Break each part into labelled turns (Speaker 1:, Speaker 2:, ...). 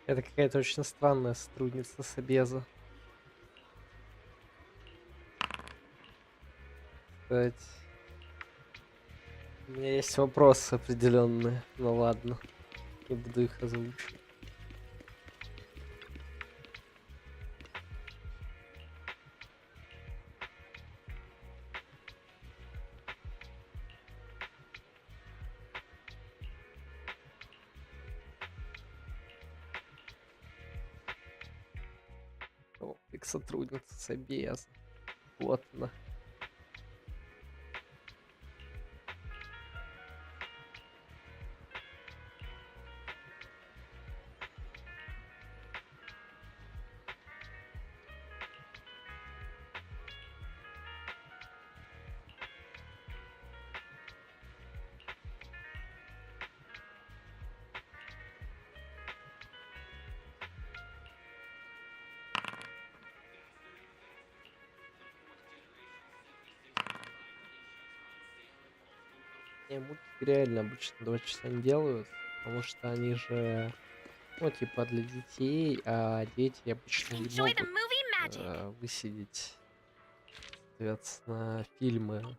Speaker 1: Это какая-то очень странная сотрудница Собеза. Кстати, у меня есть вопросы определенные. Ну ладно, не буду их озвучивать. Как сотрудница Собеза. Вот она. Не, мультики реально обычно 2 часа не делают, потому что они же, ну, типа для детей, а дети обычно не
Speaker 2: Enjoy the
Speaker 1: могут
Speaker 2: movie magic.
Speaker 1: высидеть, соответственно, фильмы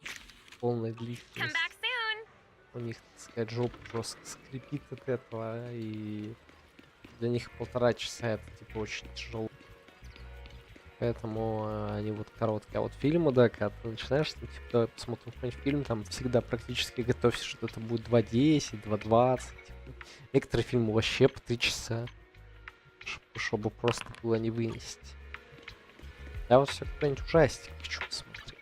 Speaker 1: полной
Speaker 2: Come back
Speaker 1: длительности.
Speaker 2: soon.
Speaker 1: У них, так сказать, жопа жестко скрипит от этого, и для них 1,5 часа это типа очень тяжело. Поэтому они вот короткие. А вот фильмы, да, когда ты начинаешь, там, типа, давай посмотрим какой-нибудь фильм, там всегда практически готовься, что это будет 2:10, 2:20. Типа. Некоторые фильмы вообще по 3 часа, чтобы просто было не вынести. Я вот все какой-нибудь ужастик хочу посмотреть.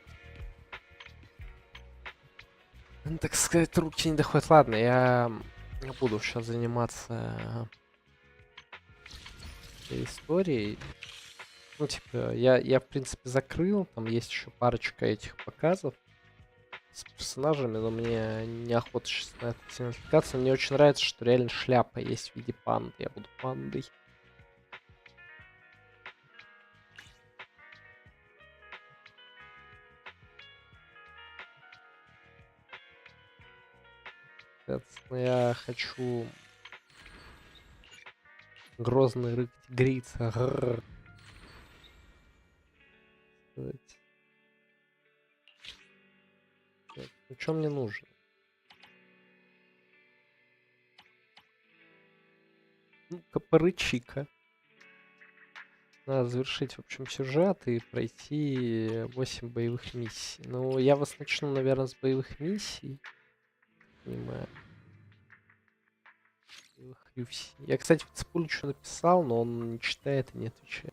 Speaker 1: Ну, так сказать, руки не доходят. Ладно, я буду сейчас заниматься этой историей. Ну, типа, я в принципе закрыл, там есть еще парочка этих показов с персонажами, но мне неохота сейчас на это сильно отвлекаться. Мне очень нравится, что реально шляпа есть в виде панды. Я буду пандой. Соответственно, я хочу грозный рык тигрица. Гррр. Сказать. Так, ну, что мне нужно? Ну-ка, порычи-ка. Надо завершить, в общем, сюжет и пройти 8 боевых миссий. Ну, я вас начну, наверное, с боевых миссий. Понимаю. Хрюсь. Я, кстати, в Ципулю что написал, но он не читает и не отвечает.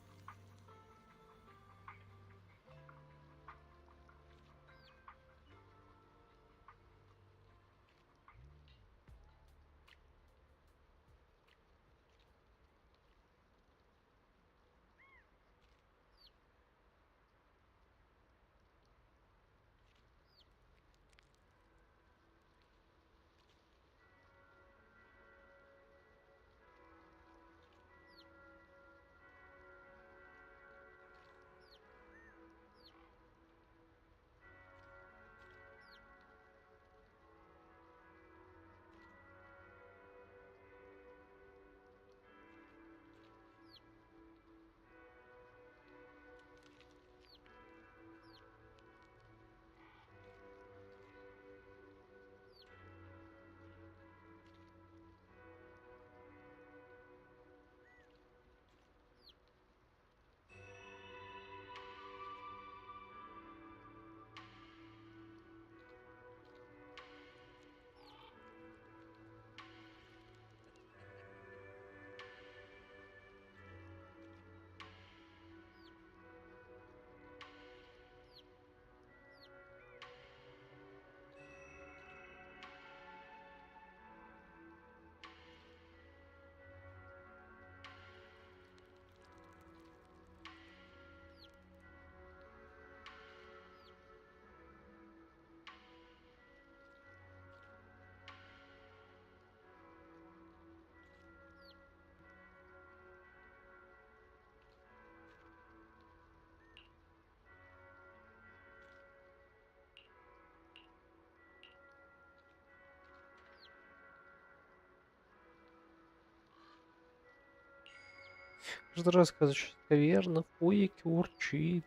Speaker 1: Каждый раз, когда что-то каверно, в пояке урчит.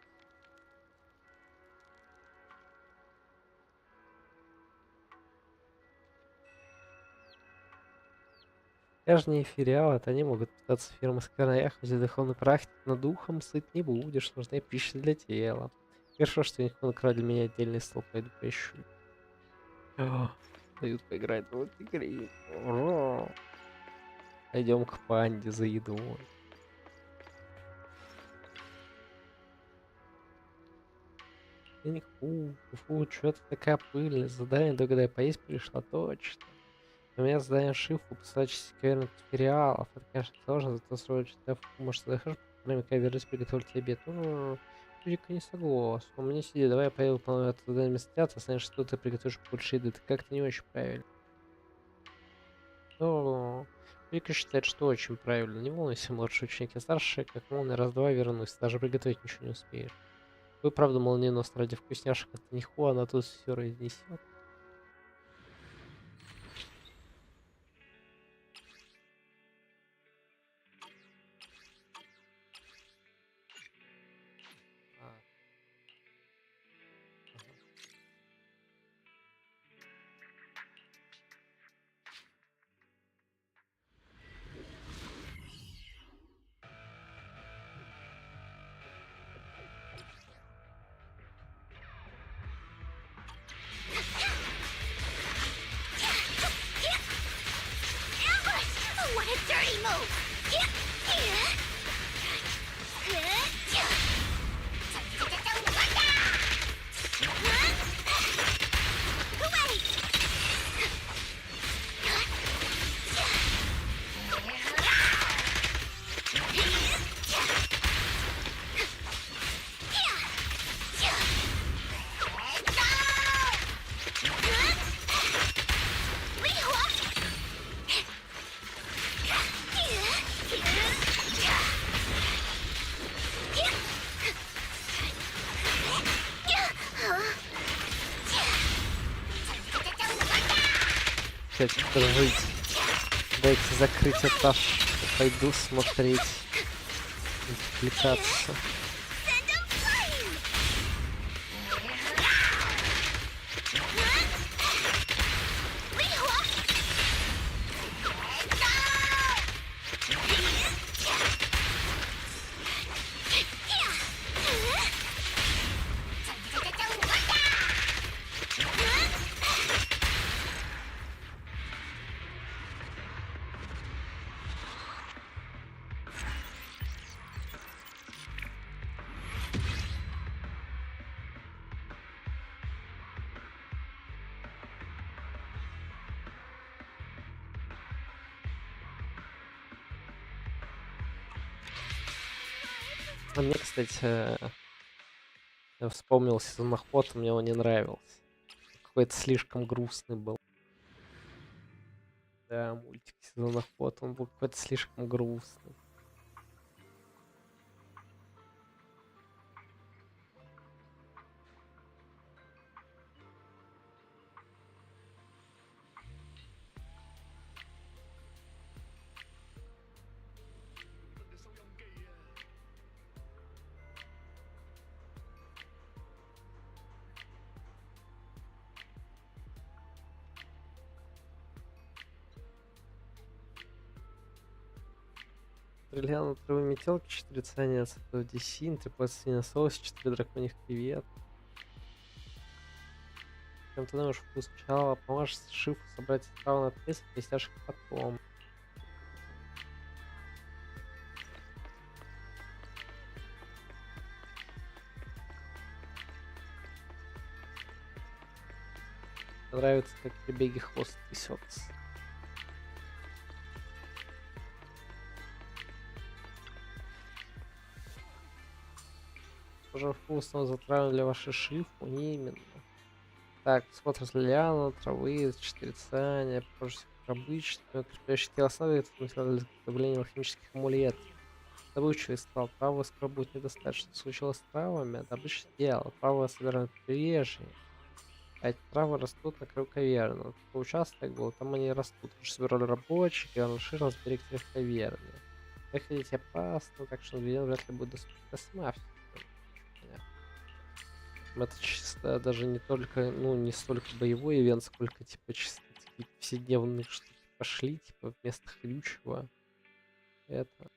Speaker 1: Прежние филиалы, они могут питаться фирмы скверноях, где духовной практики, но духом сыт не будешь, нужна пища для тела. Хорошо, что никто украли меня отдельный стол, пойду поищу. Дают поиграть в эти игры. Пойдем к панде за едой. Фу, что-то такая пыльная. Задание догадай поесть пришла точно. У меня задание шифу посылать каверных материалов. Это, конечно, сложно, зато срочно может захожу, время каверность приготовить тебе обед. Ну, Юрика не согласен. У меня сиди, давай я поеду выполняю это задание вместо знаешь, что ты приготовишь больше еды. Это как-то не очень правильно. Ну, Вика считает, что очень правильно. Не волнуйся, младший ученик, я старший, как молния, раз-два вернусь. Даже приготовить ничего не успеешь. Вы, правда, молниеносно ради вкусняшек это нихуя, она тут все разнесет. А, ага.
Speaker 2: What a dirty move!
Speaker 1: Опять держите. Дайте закрыть этаж. Пойду смотреть. Отвлекаться.
Speaker 2: Send 'em flying!
Speaker 1: А мне, кстати, я вспомнил сезон охоты, мне он не нравился. Какой-то слишком грустный был. Да, мультик сезон охоты, он был какой-то слишком грустный. Бриллиант травы метелки, 4 цианец, десин, 3 пластина соус, 4 драконьих кревет. Чем ты думаешь, вкус сначала поможешь шифу собрать траву на пресс, присяжешь потом. Мне нравится, как при беге хвост трясется. Уже вкусно затравлен для вашей шифу, не именно. Так, смотр лиана, травы, 4 циания, позже как обычно, укрепляющий тело основы, это материал для изготовления алхимических амулетов. Добычу трав, травы скоро будет недостаточно. Случилось с травами, это обычное дело. Травы собирают прибрежье. А эти травы растут на краю каверны. Вот такой участок был, там они растут. Уже собирали рабочих, и он расширился берег каверны. Заходите, опасно, так что видео вряд ли будет доступно сама. Это чисто даже не только, ну, не столько боевой ивент, сколько, типа, чисто такие повседневные штуки пошли, типа, вместо хрючего. Это.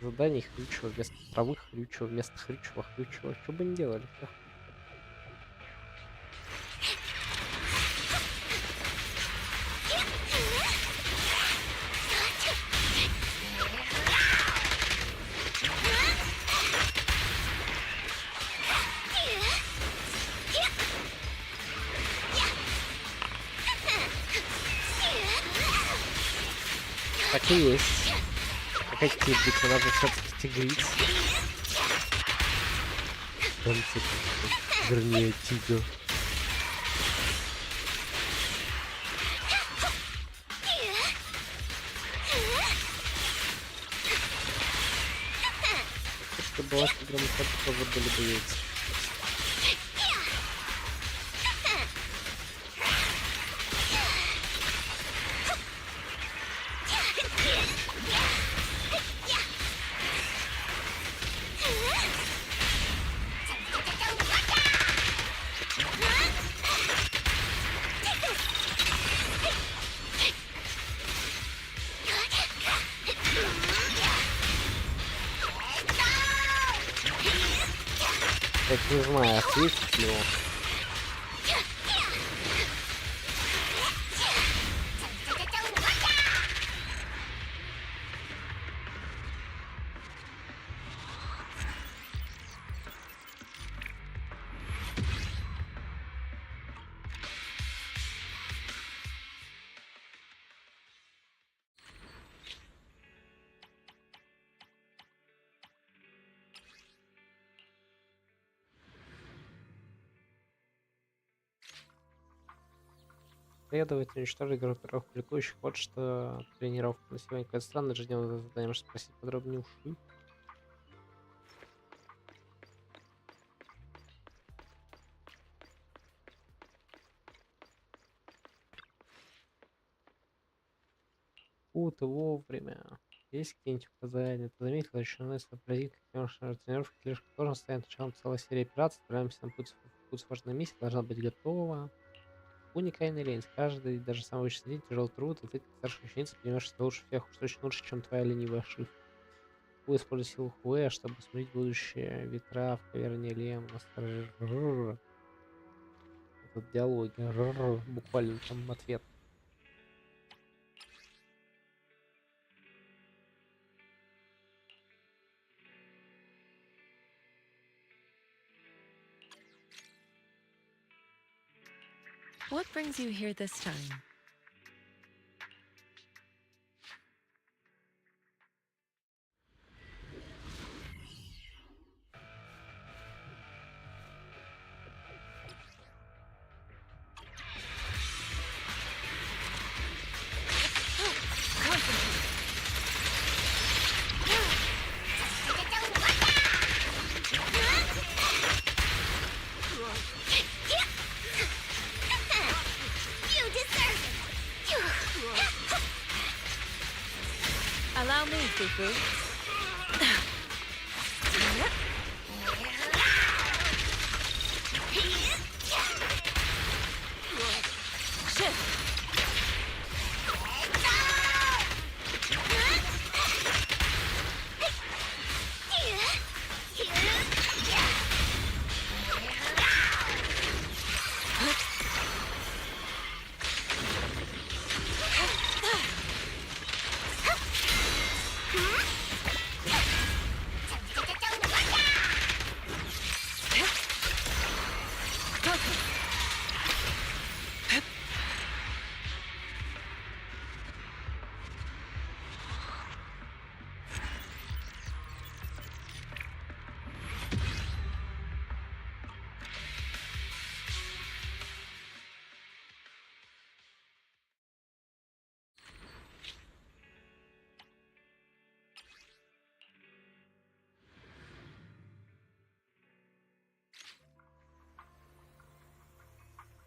Speaker 1: Заданий хрючего вместо травы хрючего, вместо хрючего хрючего. Что бы ни делали, всё. Так и есть. А какие быть, она же все-таки тигрица. В конце концов. Вернее, тигр. Если была тигром, то тоже были бы яйца. Я не знаю, ответить ли он. Следовать, уничтожить группировку публикующих. Вот что тренировка на сегодня. Какое странное ежедневное задание. Можешь спросить подробнее уши. Ты вовремя. Есть какие-нибудь указания? Ты заметил, еще надо сообразить, какие наши тренировки слишком сложно станет началом целой серии операций. Отправляемся на путь сложной миссии, должна быть готова. Уникальный лень. Каждый, даже самый обычный день, тяжелый труд, и ты, как старшая ученица, понимаешь, что лучше всех, уж точно лучше, чем твоя ленивая ошибка. Используй силу Хуэ, чтобы смотреть будущее ветра в каверне Лем. Этот диалоги. Буквально там ответ.
Speaker 3: What brings you here this time?
Speaker 2: You deserve it!
Speaker 3: Allow me, Fufu.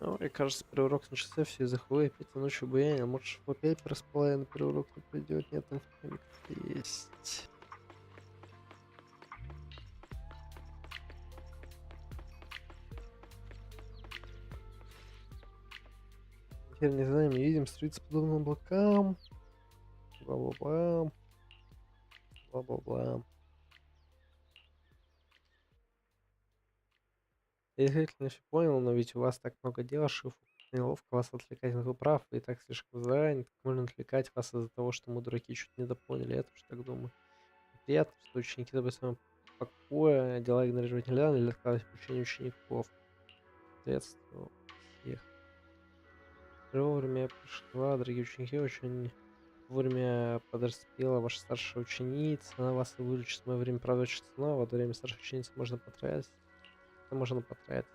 Speaker 1: Ну, мне кажется, первый урок начался, все из охуя, опять ночью буянил. Может, опять проспала, на первый урок не пойдет, нет, там есть. Теперь не знаем, не видим, строится подобным облакам. Бла-бла-бла. Бла-бла-бла. Я действительно все понял, но ведь у вас так много дел, Шифу. Неловко вас отвлекать, но вы прав, вы и так слишком занят. Как можно отвлекать вас из-за того, что мы дураки чуть недопоняли, я тоже так думаю. Приятно, что ученики требуют своего покоя, дела игнорировать нельзя, или откладывать обучение учеников. Приветствую всех. Вовремя я пришла, дорогие ученики, очень вовремя подоспела ваша старшая ученица, она вас и выручит. В мое время, правда, очень снова, во время старшей ученицы можно потратить. Это можно потратить.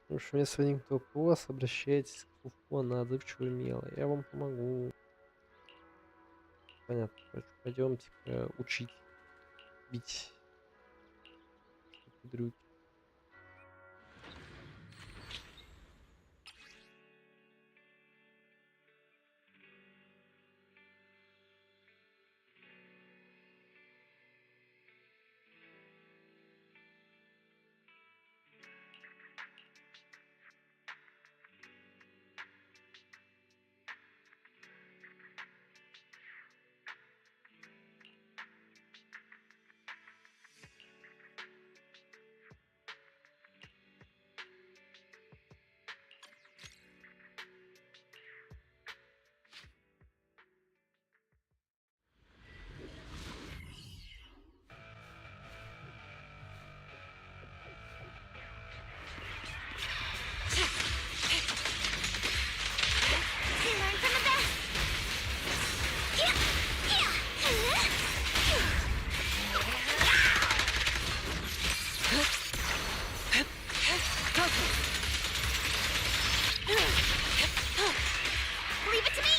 Speaker 1: В общем, если возникнет вопрос, обращайтесь к Фуфу, она отзывчивая и милая. Я вам помогу. Понятно. Короче, пойдемте учить, бить штуки-дрюки.
Speaker 2: Learn from the best. Leave it to me.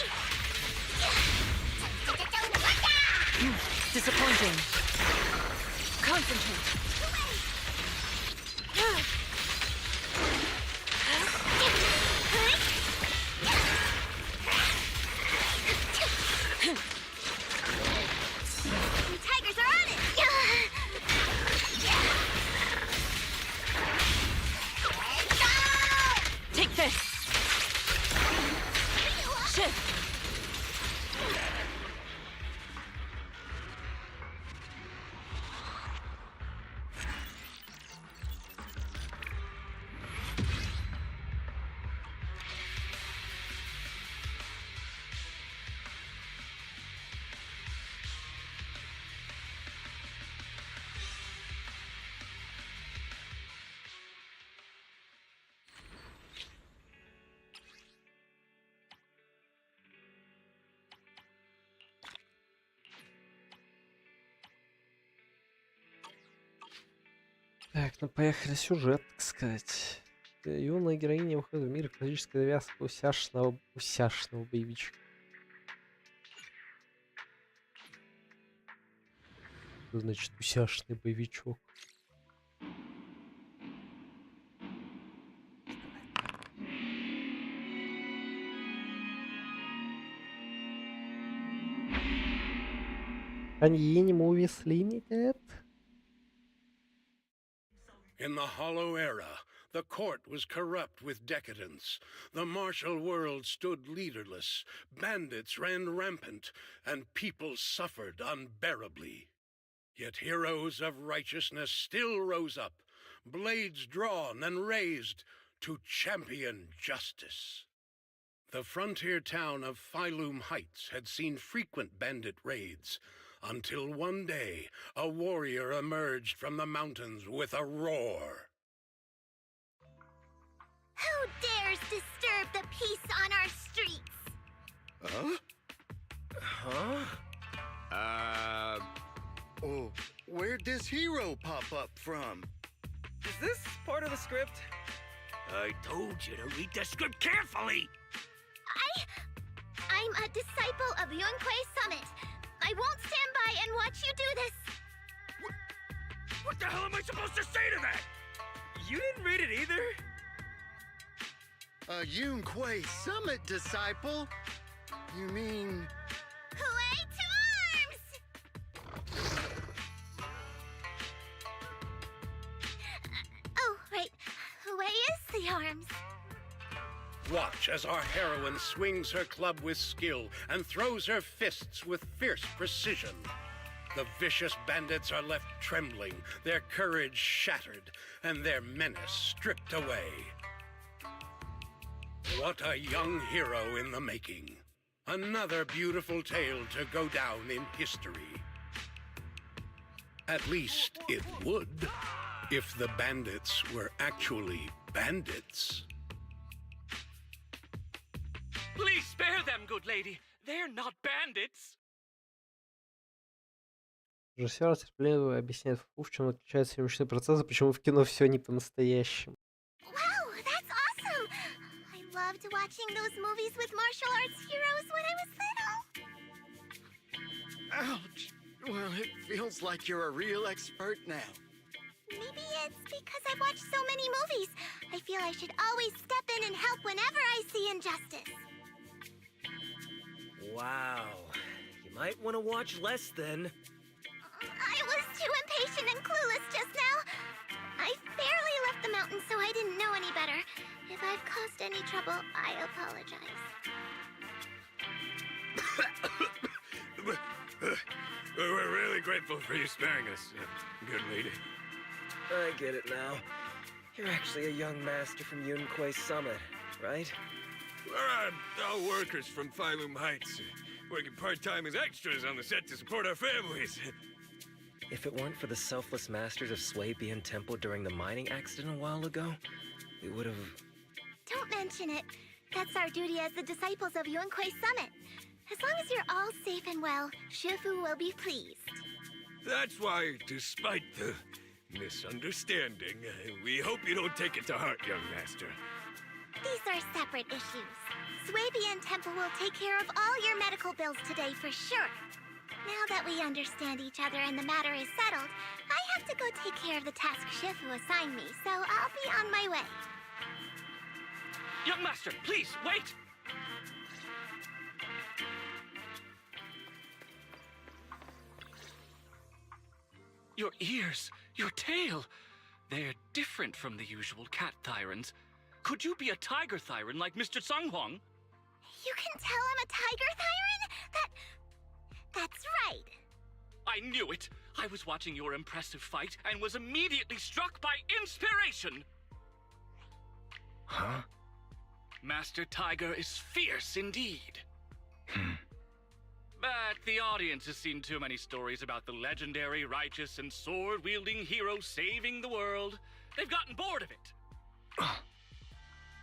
Speaker 3: Disappointing. Concentrate.
Speaker 2: The tigers are on it.
Speaker 3: Take this. Shift.
Speaker 1: Так, ну поехали сюжет, так сказать. Юная героиня выходит в мир классической завязки усяшного боевичка. Что значит усяшный боевичок? Panini Movies Limited.
Speaker 4: In the Hollow Era, the court was corrupt with decadence. The martial world stood leaderless. Bandits ran rampant, and people suffered unbearably. Yet heroes of righteousness still rose up, blades drawn and raised to champion justice. The frontier town of Phylum Heights had seen frequent bandit raids, until one day a warrior emerged from the mountains with a roar.
Speaker 2: Who dares disturb the peace on our streets?
Speaker 5: Huh? Huh? Oh, where'd this hero pop up from?
Speaker 6: Is this part of the script?
Speaker 7: I told you to read the script carefully!
Speaker 2: I'm a disciple of Yunquei Summit. I won't stand by and watch you do this.
Speaker 7: What the hell am I supposed to say to that?
Speaker 6: You didn't read it either?
Speaker 5: A Yunquay Summit disciple? You mean...
Speaker 2: Hooray to arms! Oh, right. Hooray is the arms.
Speaker 4: Watch as our heroine swings her club with skill and throws her fists with fierce precision. The vicious bandits are left trembling, their courage shattered, and their menace stripped away. What a young hero in the making. Another beautiful tale to go down in history. At least it would, if the bandits were actually bandits.
Speaker 7: Please spare them, good lady. They're not bandits.
Speaker 1: Режиссер терпеливо объясняет Фу, в чем отличается съемочный процесс, и почему в кино все не по-настоящему.
Speaker 2: Wow, that's awesome! I loved watching those movies with martial arts heroes when I was little.
Speaker 5: Ouch! Well, it feels like you're a real expert now.
Speaker 2: Maybe it's because I've watched so many movies. I feel I should always step in and help whenever I see injustice.
Speaker 8: Wow. You might want to watch less then.
Speaker 2: I was too impatient and clueless just now. I barely left the mountain, so I didn't know any better. If I've caused any trouble, I apologize.
Speaker 7: We're really grateful for you sparing us, good lady.
Speaker 8: I get it now. You're actually a young master from Yunquay Summit, right?
Speaker 7: We're all workers from Phylum Heights, working part-time as extras on the set to support our families.
Speaker 8: If it weren't for the selfless masters of Swabian Temple during the mining accident a while ago, we would have...
Speaker 2: Don't mention it. That's our duty as the disciples of Yunquay Summit. As long as you're all safe and well, Shifu will be pleased.
Speaker 7: That's why, despite the misunderstanding, we hope you don't take it to heart, young master.
Speaker 2: These are separate issues. Swabian Temple will take care of all your medical bills today for sure. Now that we understand each other and the matter is settled, I have to go take care of the task Shifu assigned me, so I'll be on my way.
Speaker 7: Young master, please, wait! Your ears, your tail, they're different from the usual cat thyrans. Could you be a tiger thyran like Mr. Sunghuang?
Speaker 2: You can tell I'm a tiger thyran? That's right.
Speaker 7: I knew it! I was watching your impressive fight and was immediately struck by inspiration!
Speaker 9: Huh?
Speaker 7: Master Tiger is fierce indeed. But the audience has seen too many stories about the legendary, righteous, and sword-wielding hero saving the world. They've gotten bored of it.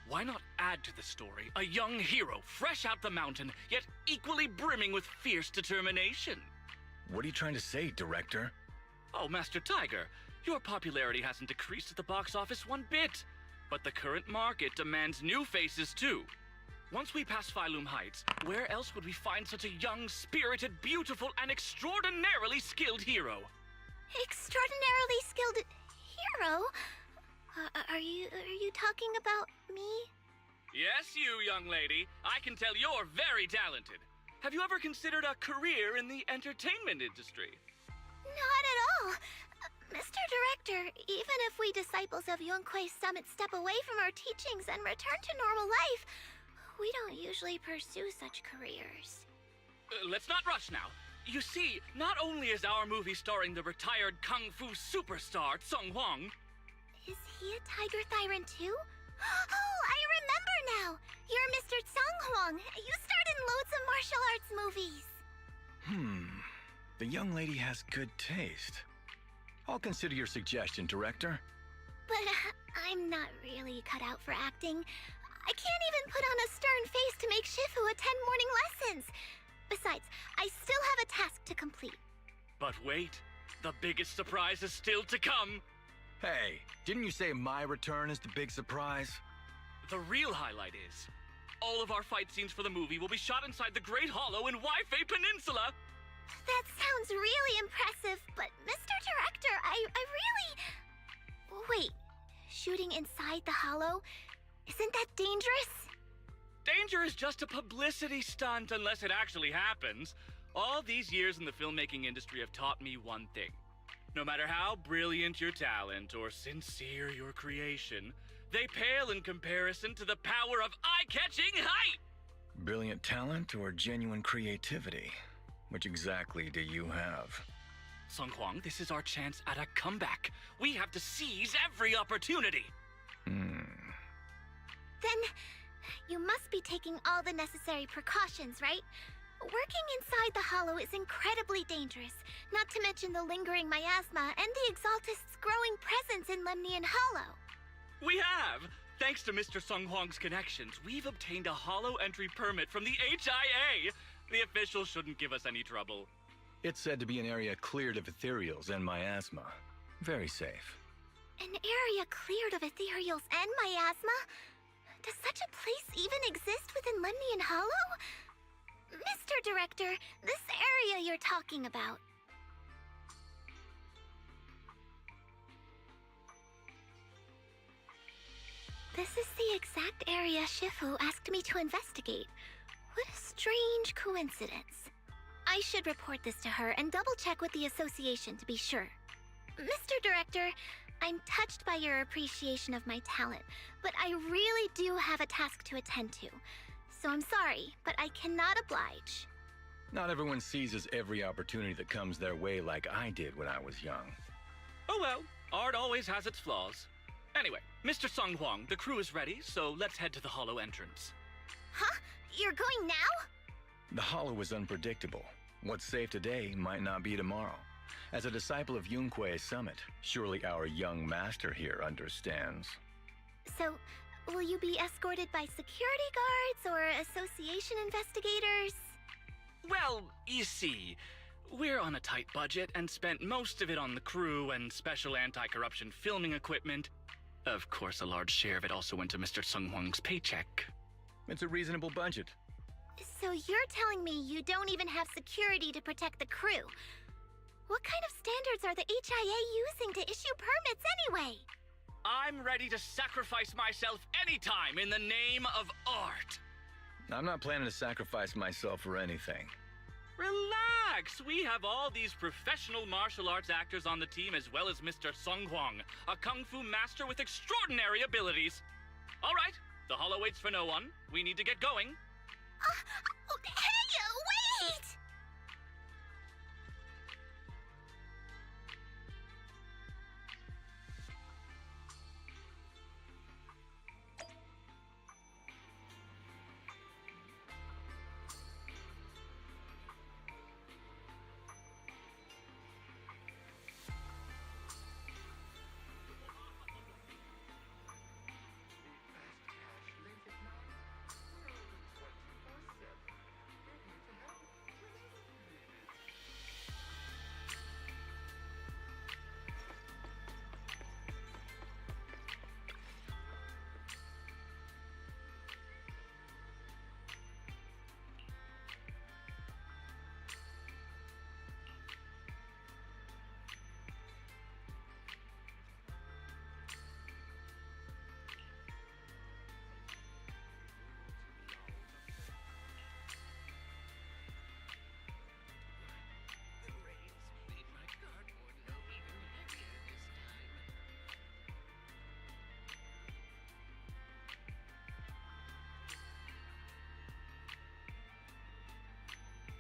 Speaker 7: Why not add to the story a young hero fresh out the mountain, yet equally brimming with fierce determination?
Speaker 9: What are you trying to say, director?
Speaker 7: Oh, Master Tiger, your popularity hasn't decreased at the box office one bit. But the current market demands new faces too. Once we pass Phylum Heights, where else would we find such a young, spirited, beautiful, and extraordinarily skilled hero?
Speaker 2: Extraordinarily skilled hero? Are you talking about me?
Speaker 7: Yes, you, young lady. I can tell you're very talented. Have you ever considered a career in the entertainment industry?
Speaker 2: Not at all. Mr. Director, even if we disciples of Yunquay Summit step away from our teachings and return to normal life, we don't usually pursue such careers.
Speaker 7: Let's not rush now. You see, not only is our movie starring the retired kung fu superstar Tsung Huang.
Speaker 2: Is he a tiger thyran too? Oh, I remember now! You're Mr. Tsung Huang. You starred in loads of martial arts movies.
Speaker 9: The young lady has good taste. I'll consider your suggestion, director.
Speaker 2: But I'm not really cut out for acting. I can't even put on a stern face to make Shifu attend morning lessons. Besides, I still have a task to complete.
Speaker 7: But wait, the biggest surprise is still to come.
Speaker 9: Hey, didn't you say my return is the big surprise?
Speaker 7: The real highlight is, all of our fight scenes for the movie will be shot inside the Great Hollow in Waifei Peninsula.
Speaker 2: That sounds really impressive, but Mr. Director, I really... Wait, shooting inside the hollow? Isn't that dangerous?
Speaker 7: Danger is just a publicity stunt unless it actually happens. All these years in the filmmaking industry have taught me one thing. No matter how brilliant your talent or sincere your creation, they pale in comparison to the power of eye-catching height!
Speaker 9: Brilliant talent or genuine creativity? Which exactly do you have?
Speaker 7: Sung Huang, this is our chance at a comeback. We have to seize every opportunity.
Speaker 2: Then you must be taking all the necessary precautions, right? Working inside the Hollow is incredibly dangerous, not to mention the lingering miasma and the Exaltist's growing presence in Lemnian Hollow.
Speaker 7: We have! Thanks to Mr. Sung Huang's connections, we've obtained a Hollow entry permit from the HIA. The officials shouldn't give us any trouble.
Speaker 9: It's said to be an area cleared of ethereals and miasma. Very safe.
Speaker 2: An area cleared of ethereals and miasma? Does such a place even exist within Lemnian Hollow? Mr. Director, this area you're talking about. This is the exact area Shifu asked me to investigate. What a strange coincidence. I should report this to her and double-check with the association to be sure. Mr. Director, I'm touched by your appreciation of my talent, but I really do have a task to attend to. So I'm sorry, but I cannot oblige.
Speaker 9: Not everyone seizes every opportunity that comes their way like I did when I was young.
Speaker 7: Oh well, art always has its flaws. Anyway, Mr. Sung Huang, the crew is ready, so let's head to the Hollow entrance.
Speaker 2: Huh? You're going now?
Speaker 9: The Hollow is unpredictable. What's safe today might not be tomorrow. As a disciple of Yunque's summit, surely our young master here understands.
Speaker 2: So, will you be escorted by security guards or association investigators?
Speaker 7: Well, you see, we're on a tight budget and spent most of it on the crew and special anti-corruption filming equipment. Of course, a large share of it also went to Mr. Sung Huang's paycheck.
Speaker 9: It's a reasonable budget.
Speaker 2: So you're telling me you don't even have security to protect the crew? What kind of standards are the HIA using to issue permits anyway?
Speaker 7: I'm ready to sacrifice myself anytime in the name of art.
Speaker 9: I'm not planning to sacrifice myself for anything.
Speaker 7: Relax! We have all these professional martial arts actors on the team as well as Mr. Sung Huang, a kung fu master with extraordinary abilities. All right, the Hollow waits for no one. We need to get going.
Speaker 2: Hey, wait!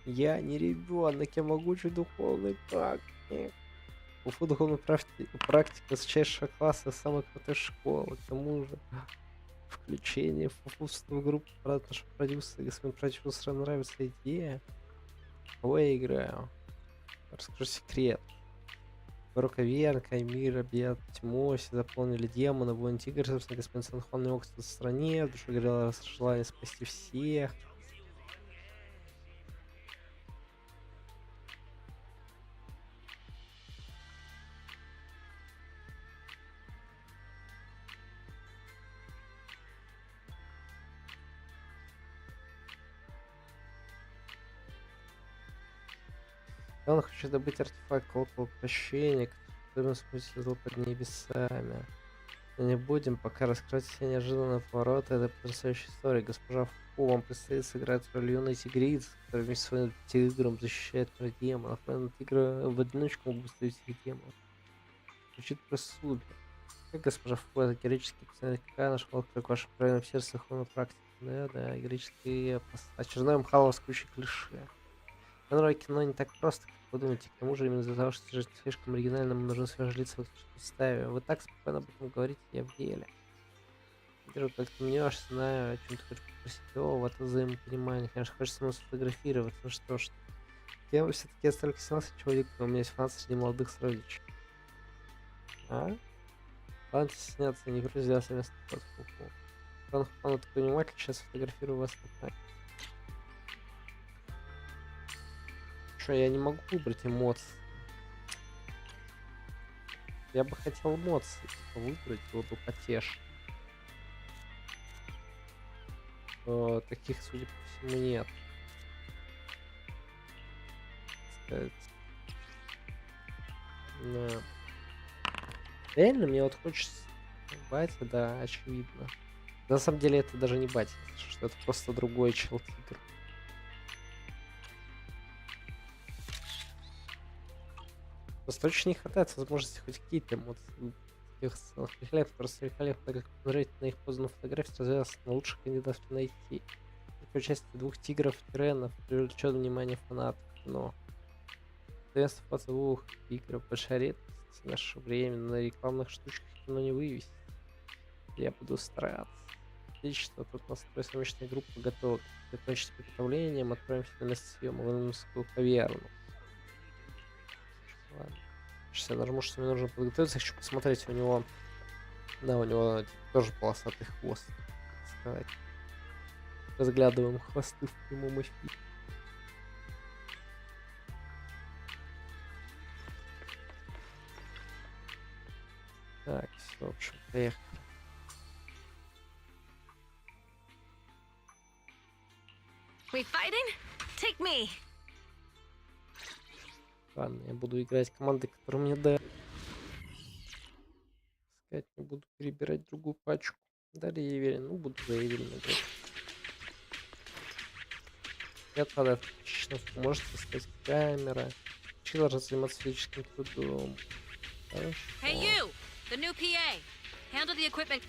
Speaker 1: Я не ребенок, я могучий духовный практик. Уфу духовной практика высочайшего класса самой крутой школы. К тому же включение в группу нашего продюсера. Если продюсеру нравится идея, выиграю. Расскажу секрет. Руковенко, мир, объят тьмой, все заполнили демона, воин тигр, собственно, господин Санхон не мог остаться в стране, в душе горело желание спасти всех. Он хочет добыть артефакт колокол прощения, который спустил под небесами. Не будем пока раскрыть все неожиданные повороты этой потрясающей истории. Госпожа Фу, вам предстоит сыграть роль юной тигрицы, которая вместе с своим тигром защищает мир демонов. Но тигры в одиночку могут выставить всех демонов. Звучит просто супер. Как госпожа Фу, это героический пациент, какая нашла отклик в вашем правильном сердце духовной практики? Да, героический очередной мхалов с кучей клише. Жанровое кино не так просто, как вы думаете. К тому же, именно из-за того, что слишком оригинальным, нужно свежие лица в отличной составе. Вы так спокойно об этом говорите, я в деле. Вижу, как ты мнешь, знаю, о чем ты хочешь попросить. О, вот это взаимопонимание. Конечно, хочется мной сфотографировать. Ну что ж, я все-таки столько снялся человек, но у меня есть фан среди молодых сородичей. А? Ладно, сняться, не грузя совместно фотку. Он такой внимательно, сейчас фотографирую вас на память. Что, я не могу выбрать эмоции. Я бы хотел эмоции типа, выбрать, было бы потешно. Но таких, судя по всему, нет. Сказать. Да. Реально, мне вот хочется батя, да, очевидно. На самом деле это даже не батя, что это просто другой чел-тигр. Просто очень не хватает возможности хоть какие-то эмоции в таких сценах. Просто великолепно, как посмотреть на их позу на фотографии, развязаться на лучших кандидатов найти. Только участие двух тигров и тиренов привлечет внимание фанатов, но соответственно фото двух тигров большая редкость в наше время, на рекламных штучках кино не вывести. Я буду стараться. Отлично, тут настрой съемочной группы готова. Закончить с приготовлением, отправимся на съемку в Иномскую каверну. Ладно. Сейчас я нажму, что мне нужно подготовиться. Хочу посмотреть у него. Да, у него тоже полосатый хвост. Так сказать. Разглядываем хвосты в прямом эфире. Так, все, в общем, поехали.
Speaker 3: We fighting? Take me.
Speaker 1: Ладно, я буду играть команды, которые мне дают. Сказать, не буду перебирать другую пачку. Далее Эвелин. Ну, буду за Эвелин играть. Я отпадаю в точечность. Можете сказать камера. Чила заниматься физическим трудом. Хорошо.
Speaker 3: Hey you, the new PA. Handle the equipment.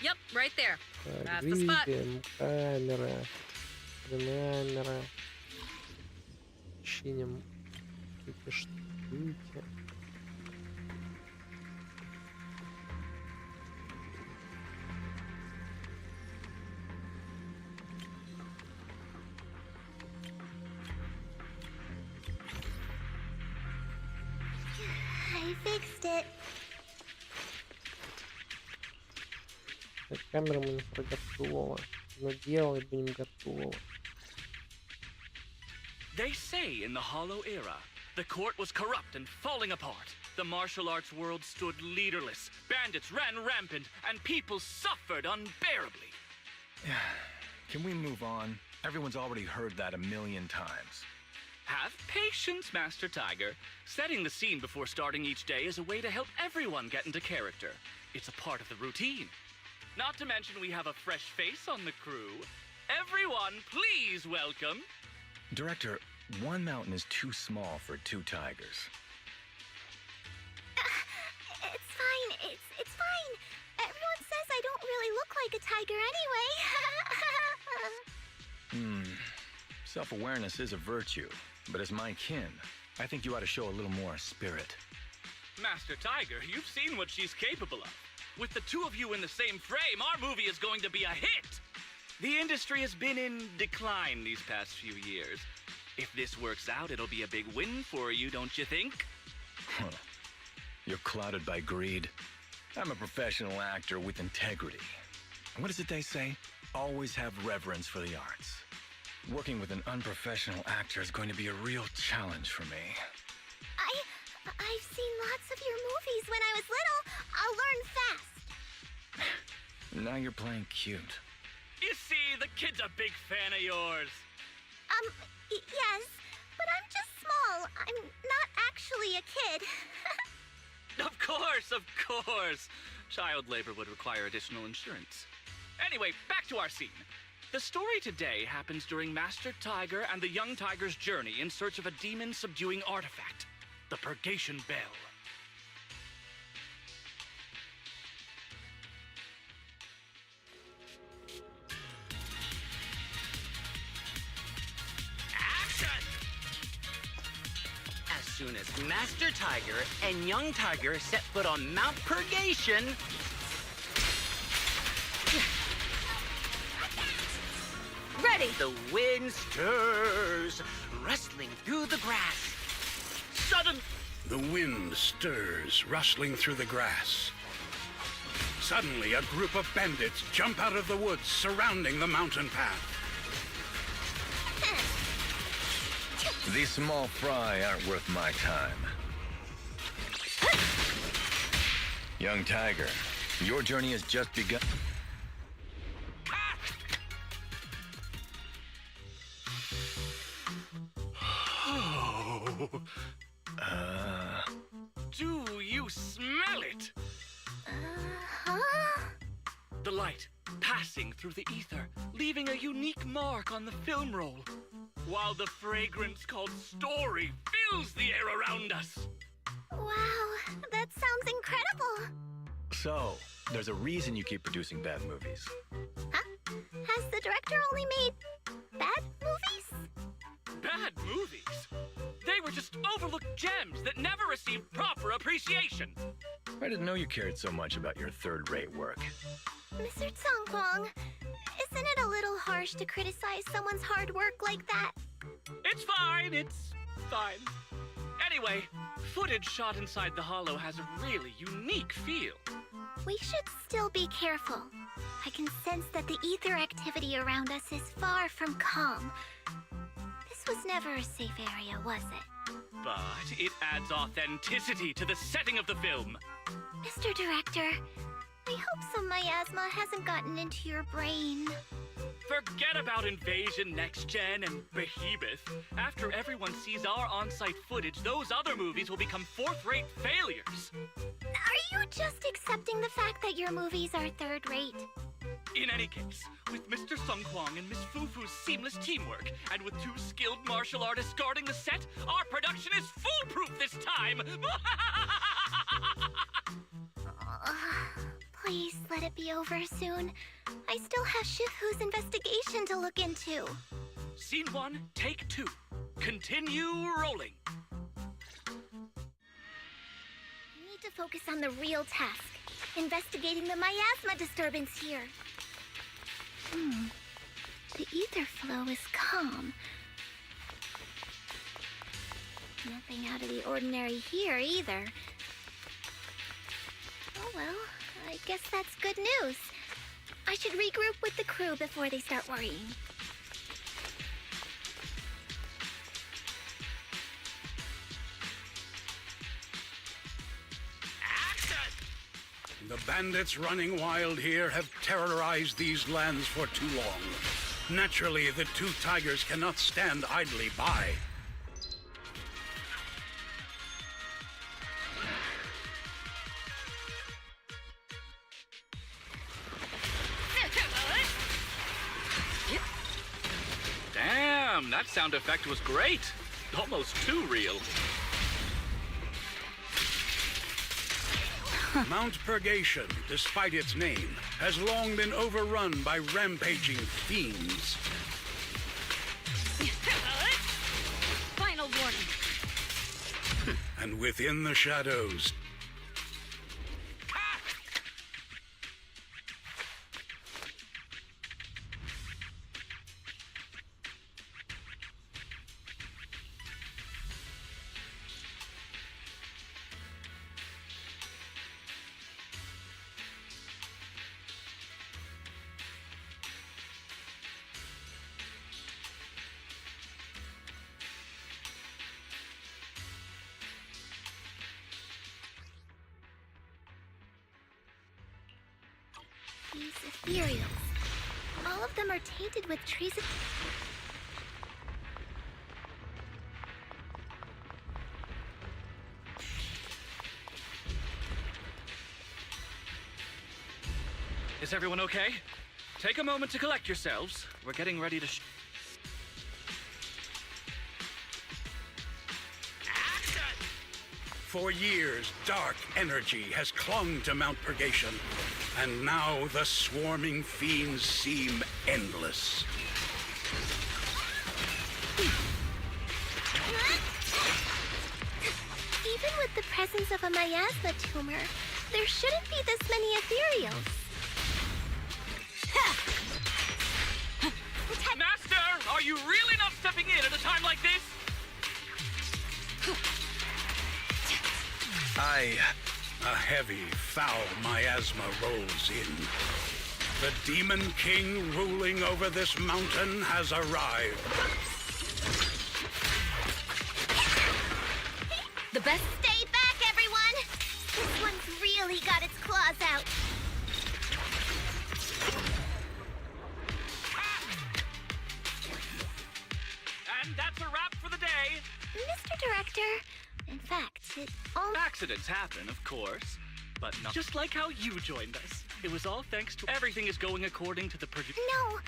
Speaker 3: Yep, right there.
Speaker 1: Так,
Speaker 3: That's the spot.
Speaker 1: двигаем. Камера. Камера. Чиним эти штуки.
Speaker 2: I fixed it.
Speaker 1: Так, камера мы не готова. Но делай будем готовы.
Speaker 7: They say in the Hollow Era, the court was corrupt and falling apart. The martial arts world stood leaderless, bandits ran rampant, and people suffered unbearably.
Speaker 9: Can we move on? Everyone's already heard that a million times.
Speaker 7: Have patience, Master Tiger. Setting the scene before starting each day is a way to help everyone get into character. It's a part of the routine. Not to mention we have a fresh face on the crew. Everyone, please welcome...
Speaker 9: Director, one mountain is too small for two tigers.
Speaker 2: It's fine. It's fine. Everyone says I don't really look like a tiger anyway.
Speaker 9: Self-awareness is a virtue, but as my kin, I think you ought to show a little more spirit.
Speaker 7: Master Tiger, you've seen what she's capable of. With the two of you in the same frame, our movie is going to be a hit! The industry has been in decline these past few years. If this works out, it'll be a big win for you, don't you think?
Speaker 9: You're clouded by greed. I'm a professional actor with integrity. What is it they say? Always have reverence for the arts. Working with an unprofessional actor is going to be a real challenge for me.
Speaker 2: I've seen lots of your movies when I was little. I'll learn fast.
Speaker 9: Now you're playing cute.
Speaker 7: You see, the kid's a big fan of yours.
Speaker 2: Yes, but I'm just small. I'm not actually a kid.
Speaker 7: Of course. Child labor would require additional insurance. Anyway, back to our scene. The story today happens during Master Tiger and the young tiger's journey in search of a demon-subduing artifact, the Purgation Bell.
Speaker 10: As soon as Master Tiger and Young Tiger set foot on Mount Purgation,
Speaker 3: Ready!
Speaker 10: the wind stirs, rustling through the grass. Sudden,
Speaker 4: The wind stirs, rustling through the grass. Suddenly, a group of bandits jump out of the woods surrounding the mountain path.
Speaker 9: These small fry aren't worth my time. Young Tiger, your journey has just begun.
Speaker 7: Do you smell it?
Speaker 2: Huh?
Speaker 7: The light passing through the ether, leaving a unique mark on the film roll, while the fragrance called story fills the air around us.
Speaker 2: Wow, that sounds incredible.
Speaker 9: So, there's a reason you keep producing bad movies.
Speaker 2: Huh? Has the director only made bad movies?
Speaker 7: Bad movies? They were just overlooked gems that never received proper appreciation.
Speaker 9: I didn't know you cared so much about your third-rate work.
Speaker 2: Mr. Tsongkwang, isn't it a little harsh to criticize someone's hard work like that?
Speaker 7: It's fine. Anyway, footage shot inside the hollow has a really unique feel.
Speaker 2: We should still be careful. I can sense that the ether activity around us is far from calm. This was never a safe area, was it?
Speaker 7: But it adds authenticity to the setting of the film.
Speaker 2: Mr. Director, I hope some miasma hasn't gotten into your brain.
Speaker 7: Forget about Invasion Next Gen and Behemoth. After everyone sees our on-site footage, those other movies will become fourth-rate failures.
Speaker 2: Are you just accepting the fact that your movies are third-rate?
Speaker 7: In any case, with Mr. Sung Kwang and Miss Fufu's seamless teamwork, and with 2 skilled martial artists guarding the set, our production is foolproof this time!
Speaker 2: Please let it be over soon. I still have Shifu's investigation to look into.
Speaker 7: Scene 1, take 2. Continue rolling.
Speaker 2: I need to focus on the real task, investigating the miasma disturbance here. The ether flow is calm. Nothing out of the ordinary here either. Oh well, I guess that's good news. I should regroup with the crew before they start worrying.
Speaker 4: The bandits running wild here have terrorized these lands for too long. Naturally, the 2 tigers cannot stand idly by.
Speaker 7: Damn, that sound effect was great. Almost too real.
Speaker 4: Mount Purgation, despite its name, has long been overrun by rampaging fiends.
Speaker 3: Final warning.
Speaker 4: And within the shadows,
Speaker 2: These ethereals. All of them are tainted with traces of...
Speaker 7: Is everyone okay? Take a moment to collect yourselves. We're getting ready to
Speaker 4: For years, dark energy has clung to Mount Purgation, and now the swarming fiends seem endless.
Speaker 2: Even with the presence of a miasma tumor, there shouldn't be this many ethereals.
Speaker 7: Master, are you really not stepping in at a time like this?
Speaker 4: A heavy, foul miasma rolls in. The Demon King ruling over this mountain has arrived.
Speaker 2: The best. Stay back, everyone! This one's really got its claws out.
Speaker 7: And that's a wrap for the day.
Speaker 2: Mr. Director, in fact, it all...
Speaker 7: Accidents happen, of course, but not just like how you joined us. It was all thanks to everything is going according to the
Speaker 2: No,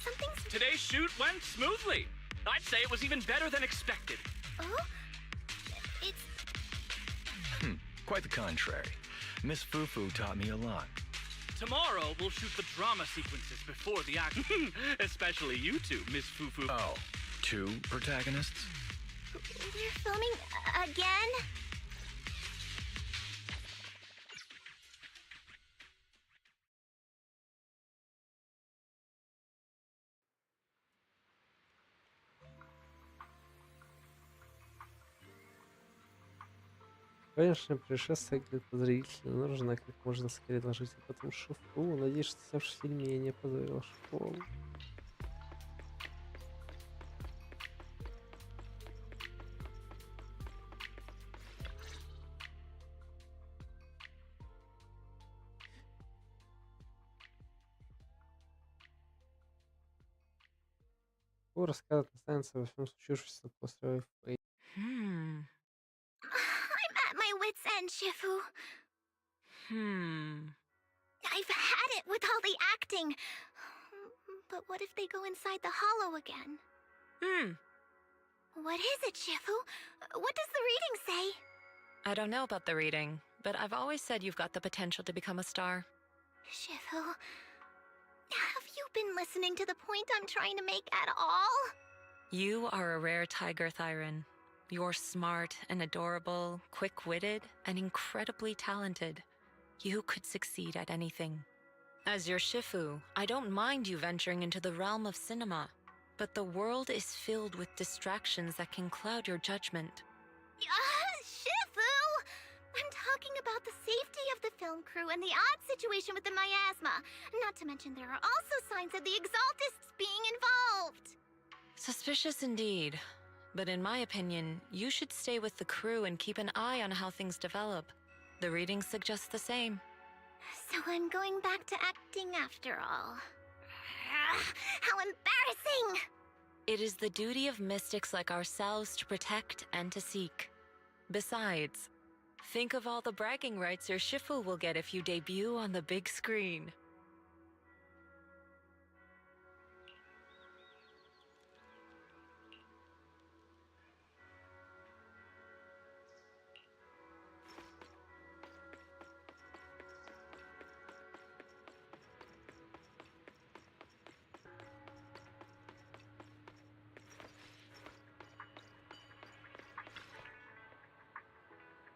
Speaker 2: something's...
Speaker 7: Today's shoot went smoothly. I'd say it was even better than expected.
Speaker 2: Oh? It's...
Speaker 9: Quite the contrary. Miss Fufu taught me a lot.
Speaker 7: Tomorrow, we'll shoot the drama sequences before the act. Especially you two, Miss Fufu.
Speaker 9: Oh, 2 protagonists?
Speaker 2: We're filming again?
Speaker 1: Конечно, происшествие выглядит подозрительно. Нужно как можно скорее доложить об этом шефу. Надеюсь, что в фильме я не позорил школу. Рассказывает наставница во всем случившемся после
Speaker 2: I'm at my wit's end, Shifu. I've had it with all the acting. But what if they go inside the hollow again? What is it, Shifu? What does the reading say?
Speaker 3: I don't know about the reading, but I've always said you've got the potential to become a star.
Speaker 2: Shifu, have you been listening to the point I'm trying to make at all?
Speaker 3: You are a rare tiger, Thyron. You're smart and adorable, quick-witted, and incredibly talented. You could succeed at anything. As your Shifu, I don't mind you venturing into the realm of cinema, but the world is filled with distractions that can cloud your judgment.
Speaker 2: Shifu! I'm talking about the safety of the film crew and the odd situation with the miasma. Not to mention there are also signs of the Exaltists being involved.
Speaker 3: Suspicious indeed. But in my opinion, you should stay with the crew and keep an eye on how things develop. The reading suggests the same.
Speaker 2: So I'm going back to acting after all. How embarrassing!
Speaker 3: It is the duty of mystics like ourselves to protect and to seek. Besides, think of all the bragging rights your Shifu will get if you debut on the big screen.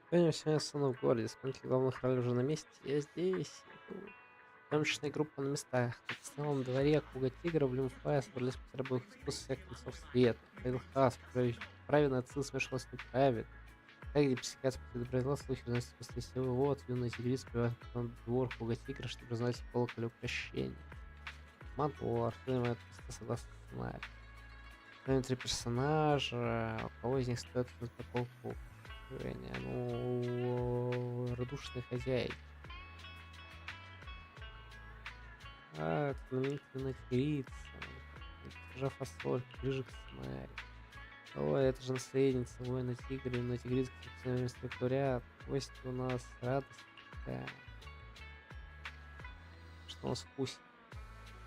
Speaker 1: Сегодня вся сцена в городе. Исполнители главных ролей уже на месте. Я здесь. Съемочная группа на местах. На постоялом дворе Круга Тигра в Люмфае собрались потребовать с всех концов света. Проявил хаос, праведный отцы смешалась с неправедным. Так, где психиатр предупредила слухи, выносит после всего. Вот, юная тигрица привязана на двор Круга Тигра, чтобы узнать колоколь прощения. Мотор, принимает просто согласно сценарию. Внутри персонажа, у кого из них стоит протокол повышения? Ну, радушные хозяйки. Это знаменитая тигрица. Госпожа Фасоль, ближе к сценарию. Ой, это же наследница воина тигра, но тигрица к структурят. Гости у нас радость такая. Что он спустит.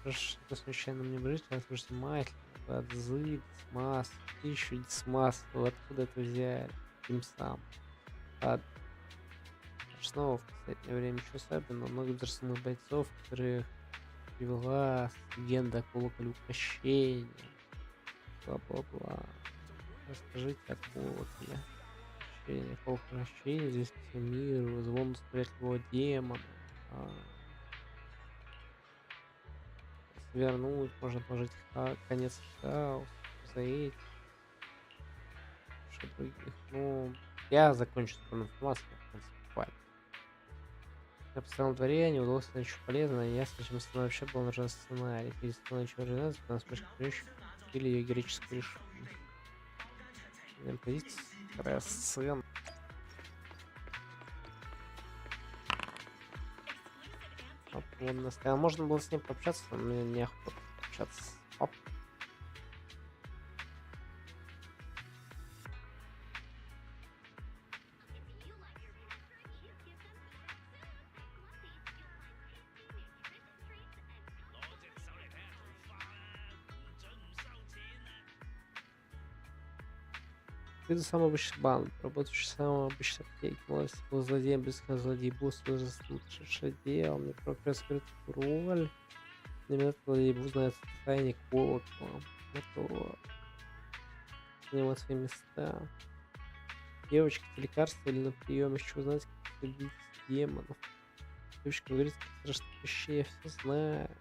Speaker 1: Что случайно мне говорит, что слушайте, мать, от ZZZ, Дисмас, еще Дисмас, вы откуда это взяли? Им сам. Ладно. Снова в последнее время ничего особенного, много взрослых бойцов, которых привела легенда колоколю прощения. Бла-бла-бла. Расскажите, откуда я. Прощение, колокол прощения, здесь всему миру, звон устроительного демона. Свернуть, можно положить конец хаоса, за этим, что других. Ну, я закончу с информацией, в принципе, хватит. Я поставил на дворе, не удалось найти ничего полезного, и ясно, чем сценарий вообще был нужен сценарий. Если сценарий ничего оригинального, то нас вспышка прежде или ее героическое решение. Позиция, вторая сцена. Можно было с ним пообщаться, но мне неохота общаться. Оп. Ты самый обычный банк, работающий самый обычный аптеки, молодости был злодеем, близко злодей, босс, возрастное дело, мне прокрыл скрытую роль. Именно злодей босс знает состояние колокола. Готово. Занимать свои места. Девочки, лекарства или на приеме, еще узнать, как убить демонов. Девочка говорит, как страшных вещей, я все знаю.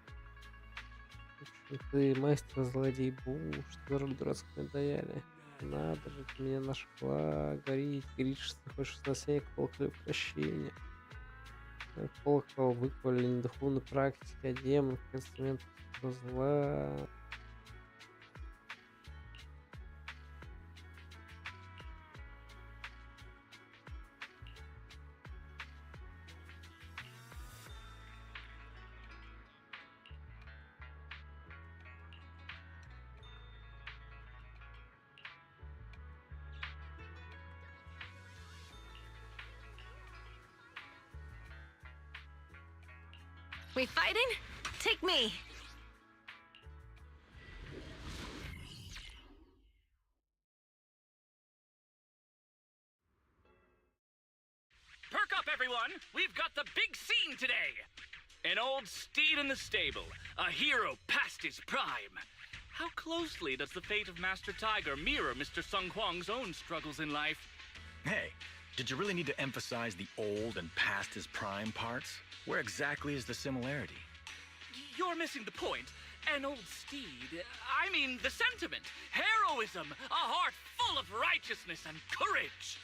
Speaker 1: Ты мастер злодей Бу, что за роль дурацкую даяли. Надо же, ты меня нашла, горит, что ты хочешь спасения, колокол прощения. Колокол выковали не духовной практики, а демон как инструмент зла.
Speaker 3: We fighting? Take me.
Speaker 7: Perk up, everyone! We've got the big scene today! An old steed in the stable, a hero past his prime. How closely does the fate of Master Tiger mirror Mr. Sung Huang's own struggles in life?
Speaker 9: Hey, did you really need to emphasize the old and past his prime parts? Where exactly is the similarity?
Speaker 7: You're missing the point. An old steed. I mean the sentiment. Heroism. A heart full of righteousness and courage.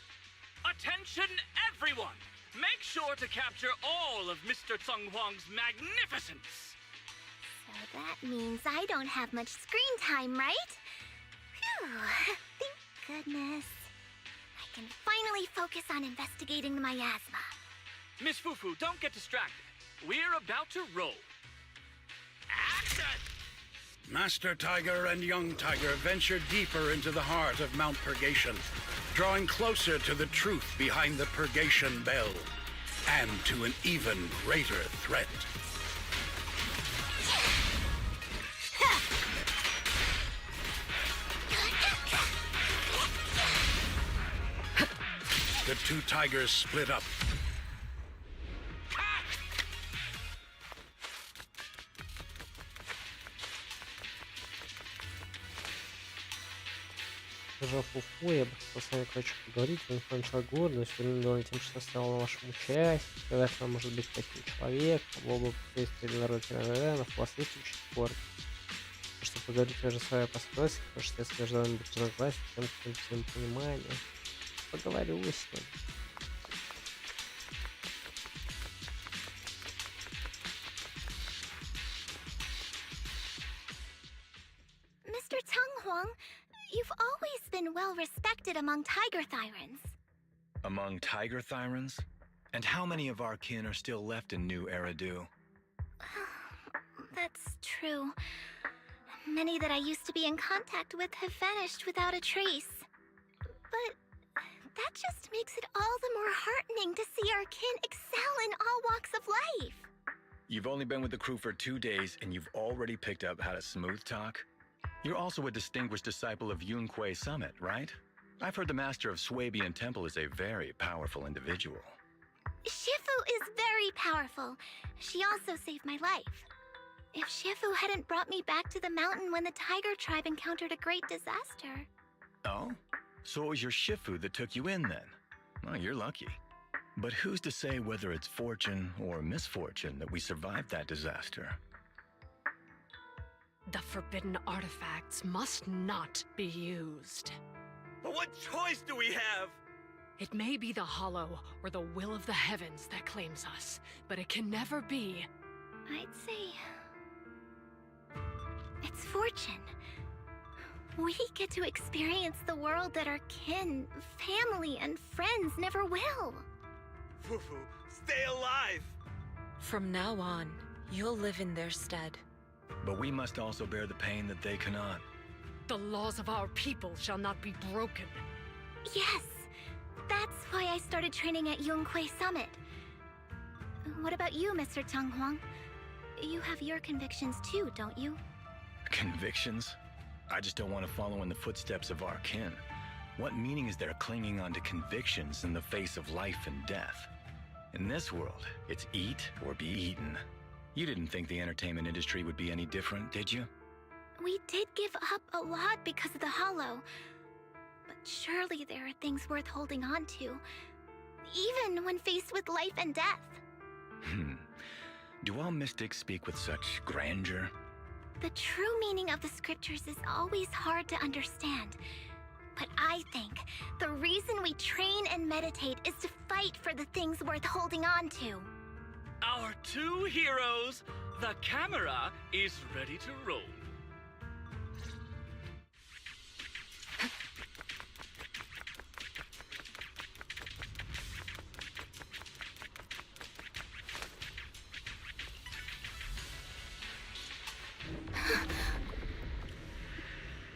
Speaker 7: Attention, everyone! Make sure to capture all of Mr. Sung Huang's magnificence.
Speaker 2: So that means I don't have much screen time, right? Phew, thank goodness. I can finally focus on investigating the miasma.
Speaker 7: Miss Fufu, don't get distracted. We're about to roll. Action!
Speaker 4: Master Tiger and Young Tiger venture deeper into the heart of Mount Purgation, drawing closer to the truth behind the Purgation Bell, and to an even greater threat. The two tigers split up.
Speaker 1: Уже Фуфу, я бы хотел с вами, короче, поговорить. Я не начал говорить, но сегодня говорю тем, что стало на вашем участии. Конечно, может быть таким человеком, оба представители народа в классе учить спорт. Что поговорить между собой по спросе, потому что если между вами будет разногласие, тем каким-то своим пониманием. Поговорю с ним.
Speaker 2: Mr. Tung Huang, you've always been well respected among Tiger Thyrans.
Speaker 9: Among Tiger Thyrans? And how many of our kin are still left in New Eridu?
Speaker 2: That's true. Many that I used to be in contact with have vanished without a trace. But that just makes it all the more heartening to see our kin excel in all walks of life.
Speaker 9: You've only been with the crew for 2 days, and you've already picked up how to smooth talk? You're also a distinguished disciple of Yunquei Summit, right? I've heard the master of Swabian Temple is a very powerful individual.
Speaker 2: Shifu is very powerful. She also saved my life. If Shifu hadn't brought me back to the mountain when the tiger tribe encountered a great disaster.
Speaker 9: Oh? So it was your Shifu that took you in then? Well, you're lucky. But who's to say whether it's fortune or misfortune that we survived that disaster?
Speaker 11: The forbidden artifacts must not be used.
Speaker 6: But what choice do we have?
Speaker 11: It may be the Hollow or the will of the heavens that claims us, but it can never be.
Speaker 2: I'd say it's fortune. We get to experience the world that our kin, family, and friends never will.
Speaker 6: Fufu, stay alive!
Speaker 3: From now on, you'll live in their stead.
Speaker 9: But we must also bear the pain that they cannot.
Speaker 11: The laws of our people shall not be broken.
Speaker 2: Yes, that's why I started training at Yunquei Summit. What about you, Mr. Tang Huang? You have your convictions too, don't you?
Speaker 9: Convictions? I just don't want to follow in the footsteps of our kin. What meaning is there clinging on to convictions in the face of life and death? In this world, it's eat or be eaten. You didn't think the entertainment industry would be any different, did you?
Speaker 2: We did give up a lot because of the Hollow. But surely there are things worth holding on to, even when faced with life and death.
Speaker 9: Do all mystics speak with such grandeur?
Speaker 2: The true meaning of the scriptures is always hard to understand. But I think the reason we train and meditate is to fight for the things worth holding on to.
Speaker 7: Our two heroes, the camera is ready to roll.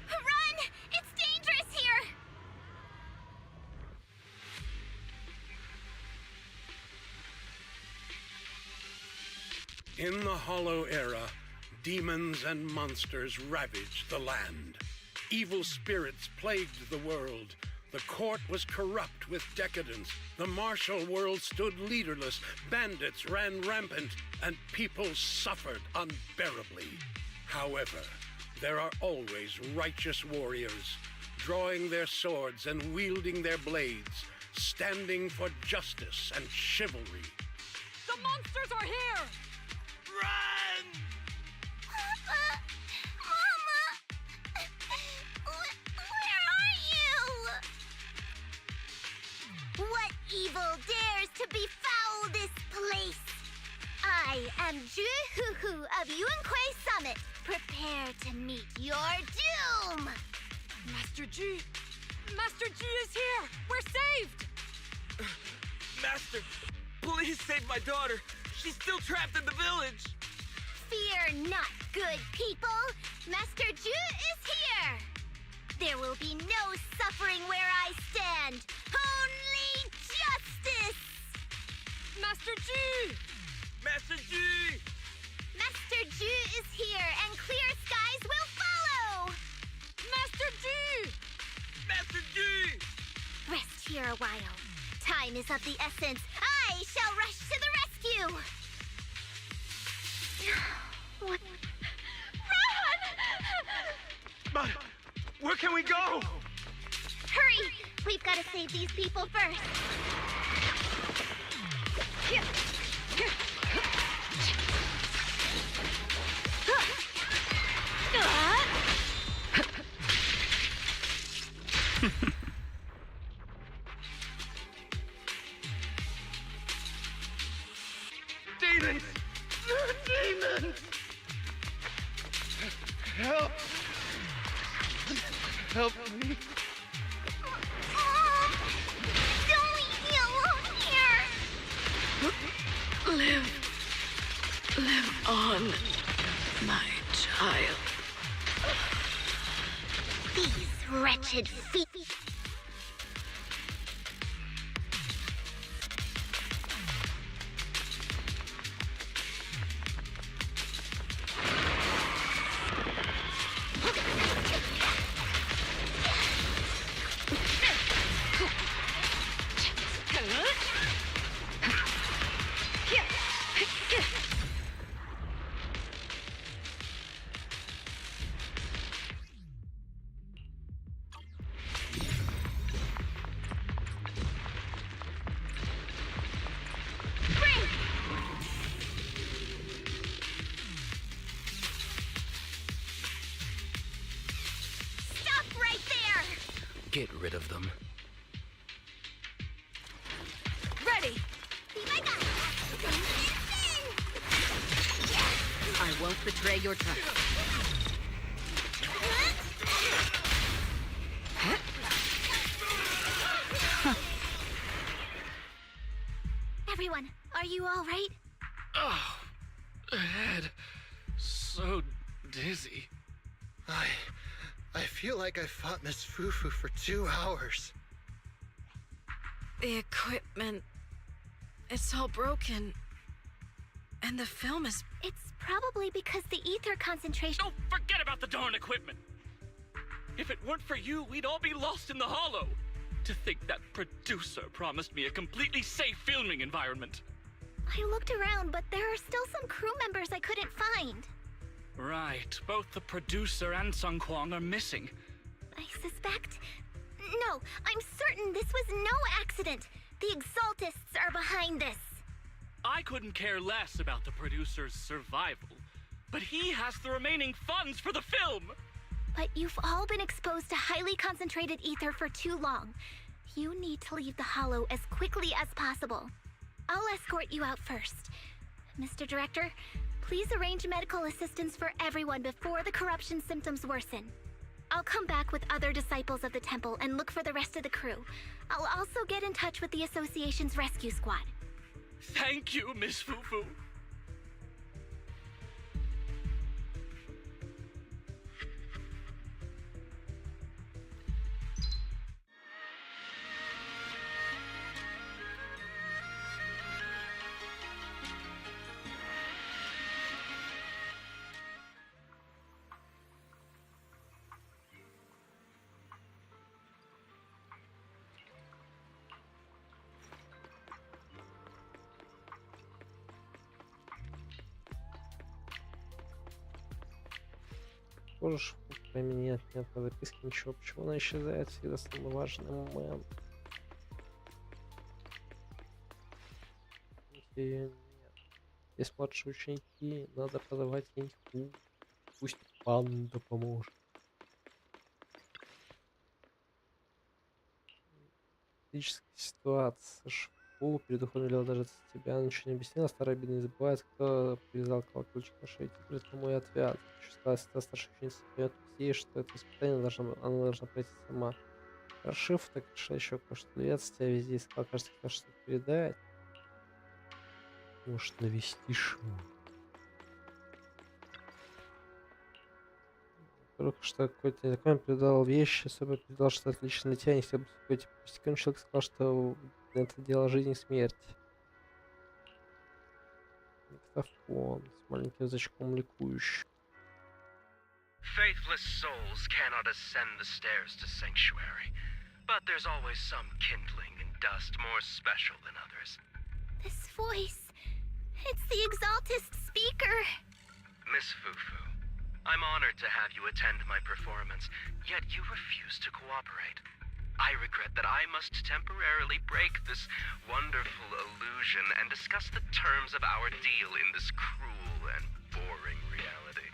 Speaker 2: Run! It's dangerous here!
Speaker 4: In the Hollow Era, demons and monsters ravaged the land. Evil spirits plagued the world. The court was corrupt with decadence. The martial world stood leaderless. Bandits ran rampant, and people suffered unbearably. However, there are always righteous warriors, drawing their swords and wielding their blades, standing for justice and chivalry.
Speaker 11: The monsters are here!
Speaker 6: Run!
Speaker 2: Papa! Mama! Where are you? What evil dares to befoul this place? I am Ju-Hu-Hu of Yunquei Summit. Prepare to meet your doom!
Speaker 11: Master G! Master G is here! We're saved!
Speaker 6: Master, please save my daughter. She's still trapped in the village.
Speaker 2: Fear not, good people. Master Ju is here. There will be no suffering where I stand. Only justice!
Speaker 11: Master G!
Speaker 6: Master G!
Speaker 2: Master Ju is here, and clear skies will follow!
Speaker 11: Master G!
Speaker 6: Master G!
Speaker 2: Rest here a while. Time is of the essence. I shall rush to the rescue! What? Run!
Speaker 6: But where can we go?
Speaker 2: Hurry! We've got to save these people first.
Speaker 6: Demons! Demons! Help! Help me!
Speaker 2: Don't leave me alone here!
Speaker 11: Live on, my child.
Speaker 2: These wretched feet.
Speaker 6: get rid of them.
Speaker 11: Ready!
Speaker 2: Be my guide.
Speaker 11: I won't betray your trust.
Speaker 2: Everyone, are you all right?
Speaker 7: Oh, head. So dizzy.
Speaker 5: I feel like I fought Miss Fufu for 2 hours.
Speaker 11: The equipment... It's all broken. And the film is...
Speaker 2: It's probably because the ether concentration...
Speaker 7: Don't forget about the darn equipment! If it weren't for you, we'd all be lost in the hollow. To think that producer promised me a completely safe filming environment.
Speaker 2: I looked around, but there are still some crew members I couldn't find.
Speaker 7: Right, both the producer and Sung Kwang are missing.
Speaker 2: I suspect... No, I'm certain this was no accident. The Exaltists are behind this.
Speaker 7: I couldn't care less about the producer's survival, but he has the remaining funds for the film!
Speaker 2: But you've all been exposed to highly concentrated ether for too long. You need to leave the hollow as quickly as possible. I'll escort you out first. Mr. Director, please arrange medical assistance for everyone before the corruption symptoms worsen. I'll come back with other disciples of the temple and look for the rest of the crew. I'll also get in touch with the association's rescue squad.
Speaker 7: Thank you, Miss Fufu.
Speaker 1: Можешь про меня нет по записке ничего. Почему она исчезает? Всегда самый важный момент. Нет. Есть младшие ученики, надо подавать деньги. Пусть панда поможет. Критическая ситуация. Шпу перед уходом велела дождаться тебя, ничего не объяснила, старая беда не забывает, кто привязал колокольчик на шее. Теперь это мой ответ. Чувствовала старшая ученица поймет ей, что это испытание она должна пройти сама. Прошив, так решила еще кое-что. Лет с тебя везде искал, кажется, хотел что-то передать. Может, навестишь его. Только что какой-то незнакомый передал вещи, особо передал, что отлично для тебя, не хотел бы какой-то пустяком человек сказал, что это дело жизни и смерти. Диктофон с маленьким язычком ликующий.
Speaker 12: Faithless souls cannot ascend the stairs to sanctuary, but there's always some kindling in dust more special than others.
Speaker 2: This voice... It's the Exaltist speaker!
Speaker 12: Miss Fufu, I'm honored to have you attend my performance, yet you refuse to cooperate. I regret that I must temporarily break this wonderful illusion and discuss the terms of our deal in this cruel and boring reality.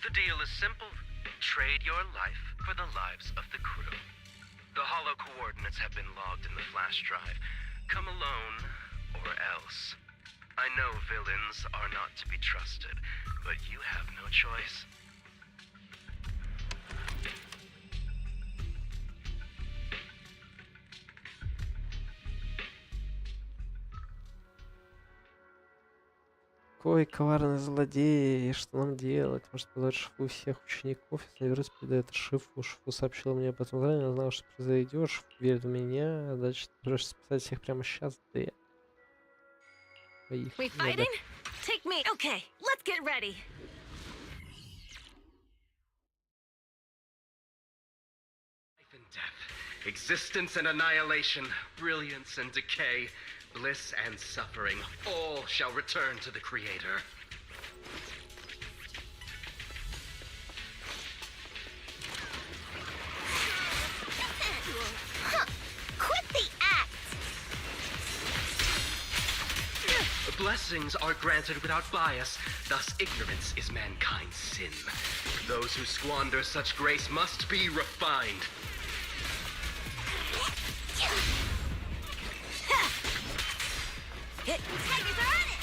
Speaker 12: The deal is simple. Trade your life for the lives of the crew. The hollow coordinates have been logged in the flash drive. Come alone, or else. I know villains are not to be trusted, but you have no choice.
Speaker 1: Какой коварный злодей, что нам делать? Может позвать Шифу всех учеников, если вернусь, передает Шифу. Шифу сообщила мне об этом заранее, знала, что произойдет. Шифу верит в меня, а дальше придется спасать всех прямо сейчас, да я.
Speaker 11: We fighting? Take me. Okay, let's get ready.
Speaker 12: Life and death, existence and annihilation, brilliance and decay, bliss and suffering, all shall return to the Creator.
Speaker 2: Quit the act!
Speaker 12: Blessings are granted without bias, thus ignorance is mankind's sin. Those who squander such grace must be refined.
Speaker 2: Tigers are on it!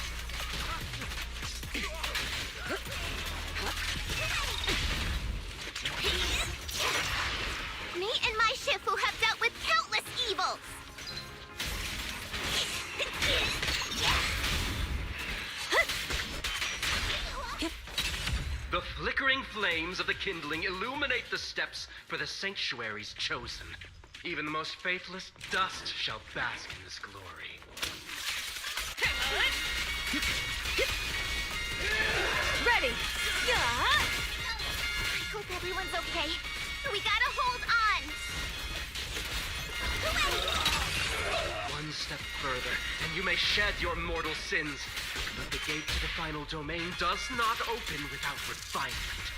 Speaker 2: Me and my Shifu have dealt with countless evils!
Speaker 12: The flickering flames of the kindling illuminate the steps for the sanctuary's chosen. Even the most faithless dust shall bask in this glory.
Speaker 2: Ready! I hope everyone's okay. We gotta hold on!
Speaker 12: One step further, and you may shed your mortal sins. But the gate to the final domain does not open without refinement.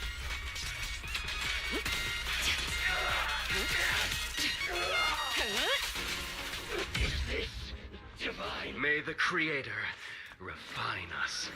Speaker 12: Is this divine? May the Creator refine us.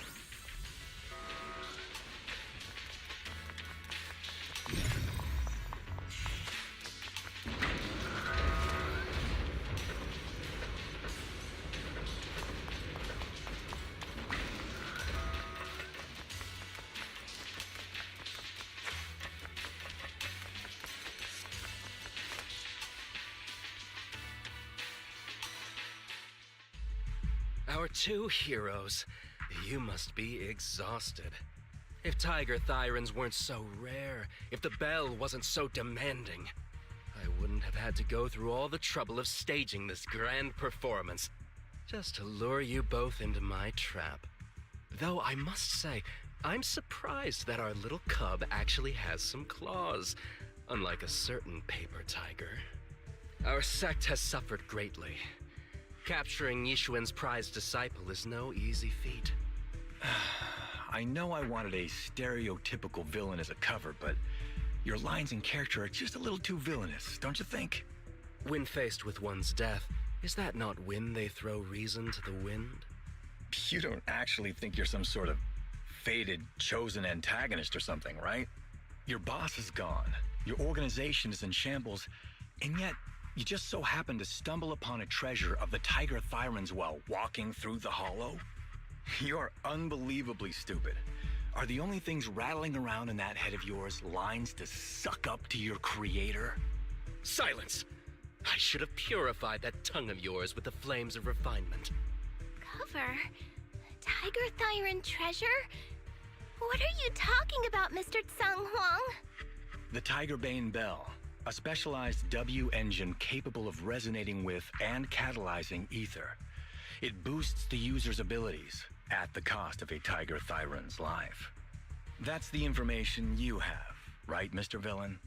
Speaker 12: Our two heroes. You must be exhausted. If Tiger Thyrans weren't so rare, if the bell wasn't so demanding, I wouldn't have had to go through all the trouble of staging this grand performance just to lure you both into my trap. Though I must say, I'm surprised that our little cub actually has some claws, unlike a certain paper tiger. Our sect has suffered greatly. Capturing Yishuan's prized disciple is no easy feat.
Speaker 9: I know I wanted a stereotypical villain as a cover, but your lines and character are just a little too villainous, don't you think?
Speaker 12: When faced with one's death, is that not when they throw reason to the wind?
Speaker 9: You don't actually think you're some sort of fated, chosen antagonist or something, right? Your boss is gone, your organization is in shambles, and yet you just so happen to stumble upon a treasure of the Tiger Thyrans while walking through the hollow? You're unbelievably stupid. Are the only things rattling around in that head of yours lines to suck up to your creator?
Speaker 12: Silence! I should have purified that tongue of yours with the flames of refinement.
Speaker 2: Cover? Tiger Thyran treasure? What are you talking about, Mr. Tsung Huang?
Speaker 9: The Tigerbane Bell. A specialized W engine capable of resonating with and catalyzing ether. It boosts the user's abilities at the cost of a Tiger Thyran's life. That's the information you have, right, Mr. Villain?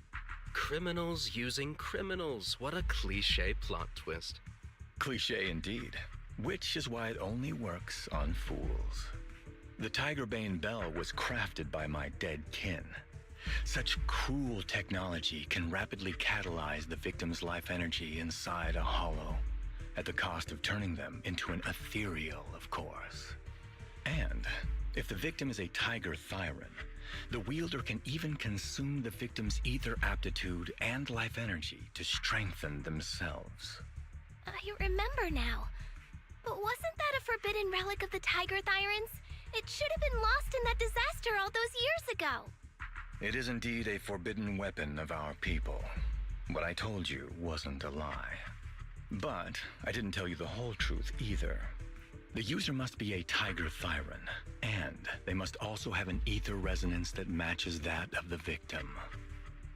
Speaker 12: Criminals using criminals. What a cliché plot twist.
Speaker 9: Cliché indeed, which is why it only works on fools. The Tigerbane Bell was crafted by my dead kin. Such cruel technology can rapidly catalyze the victim's life energy inside a hollow, at the cost of turning them into an ethereal, of course. And if the victim is a Tiger Thyran, the wielder can even consume the victim's ether aptitude and life energy to strengthen themselves.
Speaker 2: I remember now. But wasn't that a forbidden relic of the Tiger Thyrans? It should have been lost in that disaster all those years ago.
Speaker 9: It is indeed a forbidden weapon of our people. What I told you wasn't a lie. But I didn't tell you the whole truth either. The user must be a Tiger Thyran, and they must also have an ether resonance that matches that of the victim.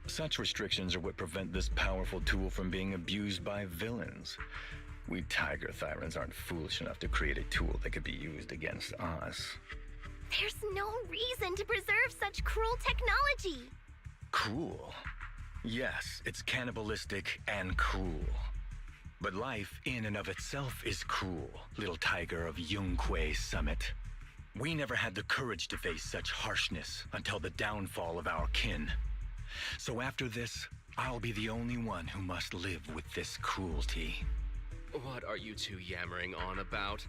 Speaker 9: Such restrictions are what prevent this powerful tool from being abused by villains. We Tiger Thyrans aren't foolish enough to create a tool that could be used against us.
Speaker 2: There's no reason to preserve such cruel technology.
Speaker 9: Cruel? Yes, it's cannibalistic and cruel. But life in and of itself is cruel, little tiger of Yunque Summit. We never had the courage to face such harshness until the downfall of our kin. So after this, I'll be the only one who must live with this cruelty.
Speaker 12: What are you two yammering on about?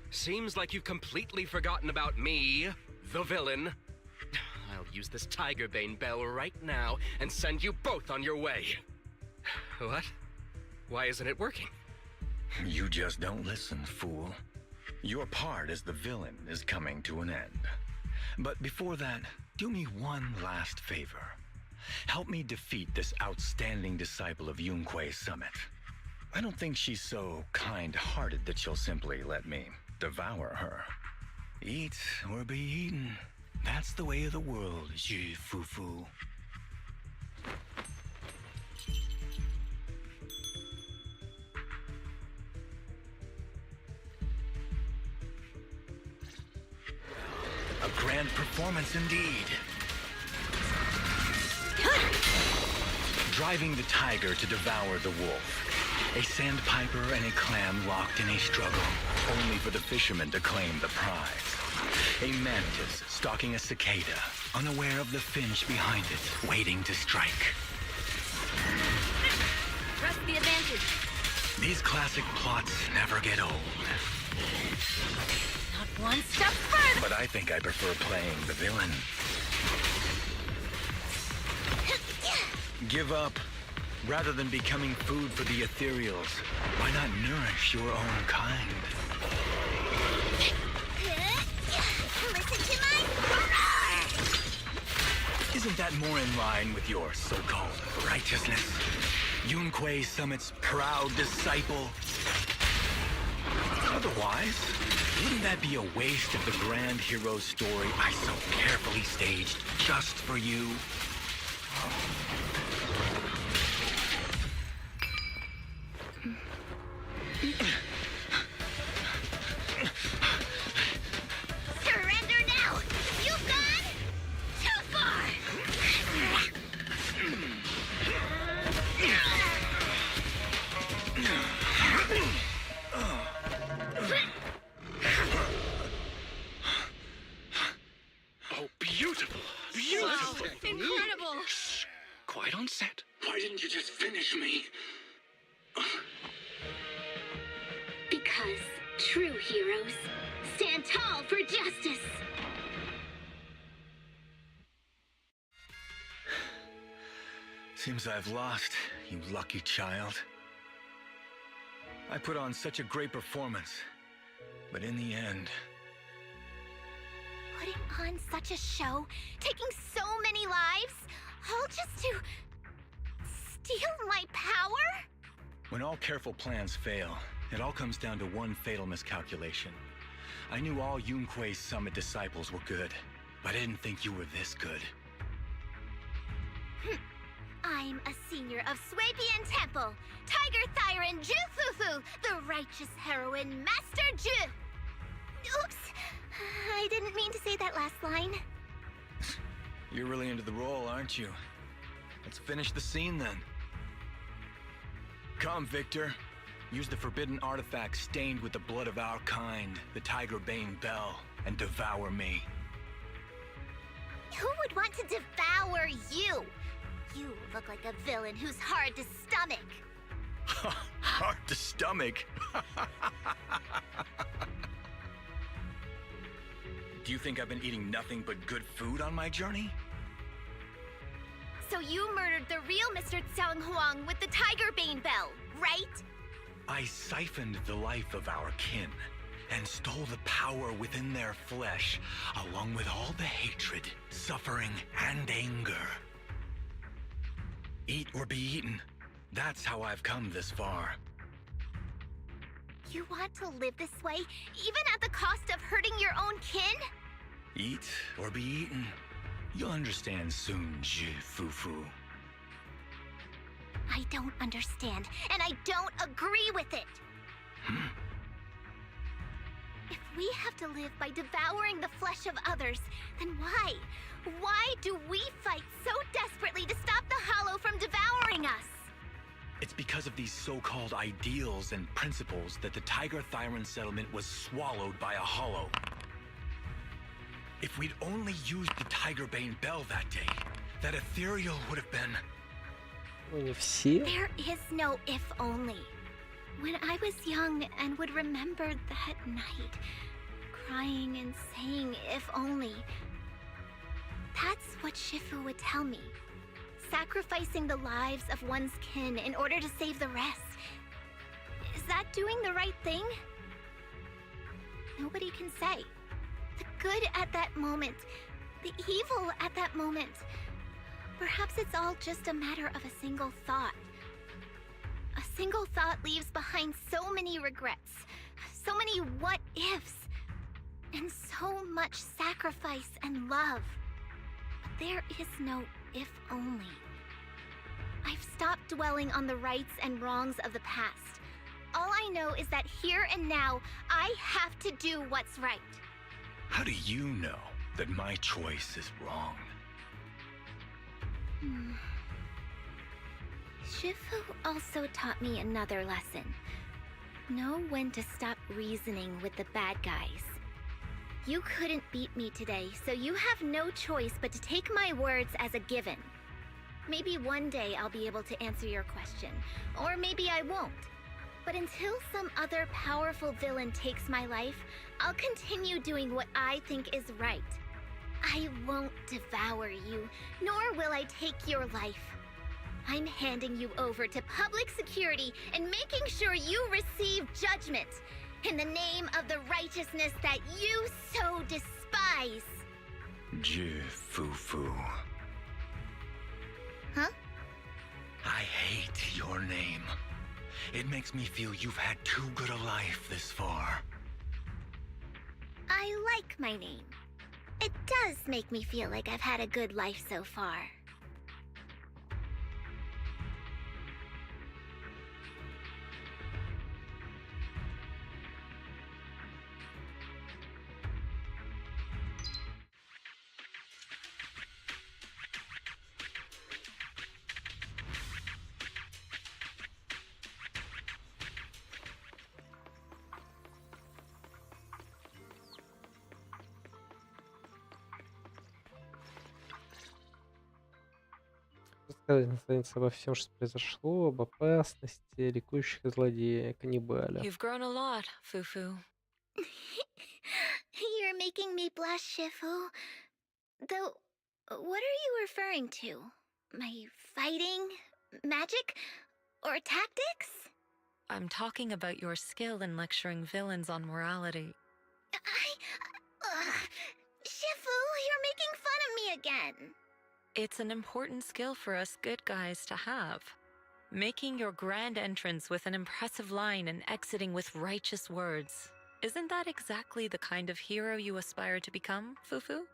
Speaker 12: Seems like you've completely forgotten about me, the villain. I'll use this Tigerbane Bell right now and send you both on your way. What? Why isn't it working?
Speaker 9: You just don't listen, fool. Your part as the villain is coming to an end. But before that, do me one last favor. Help me defeat this outstanding disciple of Yunque's summit. I don't think she's so kind-hearted that she'll simply let me devour her. Eat or be eaten. That's the way of the world, Zhi Fufu. A grand performance indeed. Driving the tiger to devour the wolf. A sandpiper and a clam locked in a struggle, only for the fisherman to claim the prize. A mantis stalking a cicada, unaware of the finch behind it, waiting to strike.
Speaker 11: Press the advantage.
Speaker 9: These classic plots never get old.
Speaker 11: Not one step further.
Speaker 9: But I think I prefer playing the villain. Give up. Rather than becoming food for the ethereals, why not nourish your own kind?
Speaker 2: Listen to my roar!
Speaker 9: Isn't that more in line with your so-called righteousness? Yunque Summit's proud disciple? Otherwise, wouldn't that be a waste of the grand hero story I so carefully staged just for you?
Speaker 2: Surrender now! You've gone too far!
Speaker 7: Oh, beautiful! Beautiful!
Speaker 11: Incredible!
Speaker 7: Quite on set.
Speaker 6: Why didn't you just finish me?
Speaker 2: Because true heroes stand tall for justice.
Speaker 9: Seems I've lost, you lucky child. I put on such a great performance, but in the end...
Speaker 2: Putting on such a show, taking so many lives, all just to steal my power?
Speaker 9: When all careful plans fail, it all comes down to one fatal miscalculation. I knew all Yunque's summit disciples were good, but I didn't think you were this good.
Speaker 2: I'm a senior of Swabian Temple, Tiger Thyron Jufufu, the righteous heroine, Master Ju. Oops, I didn't mean to say that last line.
Speaker 9: You're really into the role, aren't you? Let's finish the scene then. Come, Victor. Use the forbidden artifact stained with the blood of our kind, the Tiger Bane Bell, and devour me.
Speaker 2: Who would want to devour you? You look like a villain who's hard to stomach.
Speaker 9: Hard to stomach? Do you think I've been eating nothing but good food on my journey?
Speaker 2: So you murdered the real Mr. Tsang Huang with the Tiger Bane Bell, right?
Speaker 9: I siphoned the life of our kin and stole the power within their flesh, along with all the hatred, suffering, and anger. Eat or be eaten. That's how I've come this far.
Speaker 2: You want to live this way, even at the cost of hurting your own kin?
Speaker 9: Eat or be eaten. You'll understand soon, Zhi Fufu.
Speaker 2: I don't understand, and I don't agree with it. If we have to live by devouring the flesh of others, then why? Why do we fight so desperately to stop the Hollow from devouring us?
Speaker 9: It's because of these so-called ideals and principles that the Tiger Thyron settlement was swallowed by a Hollow. If we'd only used the Tiger Bane Bell that day, that ethereal would have been...
Speaker 2: There is no if only. When I was young and would remember that night, crying and saying if only, that's what Shifu would tell me. Sacrificing the lives of one's kin in order to save the rest is that doing the right thing? Nobody can say. The good at that moment, the evil at that moment. Perhaps it's all just a matter of a single thought. A single thought leaves behind so many regrets, so many what ifs, and so much sacrifice and love. But there is no if only. I've stopped dwelling on the rights and wrongs of the past. All I know is that here and now, I have to do what's right.
Speaker 9: How do you know that my choice is wrong?
Speaker 2: Shifu also taught me another lesson. Know when to stop reasoning with the bad guys. You couldn't beat me today, so you have no choice but to take my words as a given. Maybe one day I'll be able to answer your question, or maybe I won't. But until some other powerful villain takes my life, I'll continue doing what I think is right. I won't devour you, nor will I take your life. I'm handing you over to public security and making sure you receive judgment in the name of the righteousness that you so despise.
Speaker 9: Fufu.
Speaker 2: Huh?
Speaker 9: I hate your name. It makes me feel you've had too good a life this far.
Speaker 2: I like my name. It does make me feel like I've had a good life so far.
Speaker 1: Рассказать наконец обо всем, что произошло, об опасности, ликующих злодея, каннибале.
Speaker 3: You've grown a lot, Fufu.
Speaker 2: You're making me blush, Shifu. Though, what are you referring to? My fighting? Magic? Or tactics?
Speaker 3: I'm talking about your skill in lecturing villains on morality.
Speaker 2: Shifu, you're making fun of me again.
Speaker 3: It's an important skill for us good guys to have. Making your grand entrance with an impressive line and exiting with righteous words. Isn't that exactly the kind of hero you aspire to become, Fufu?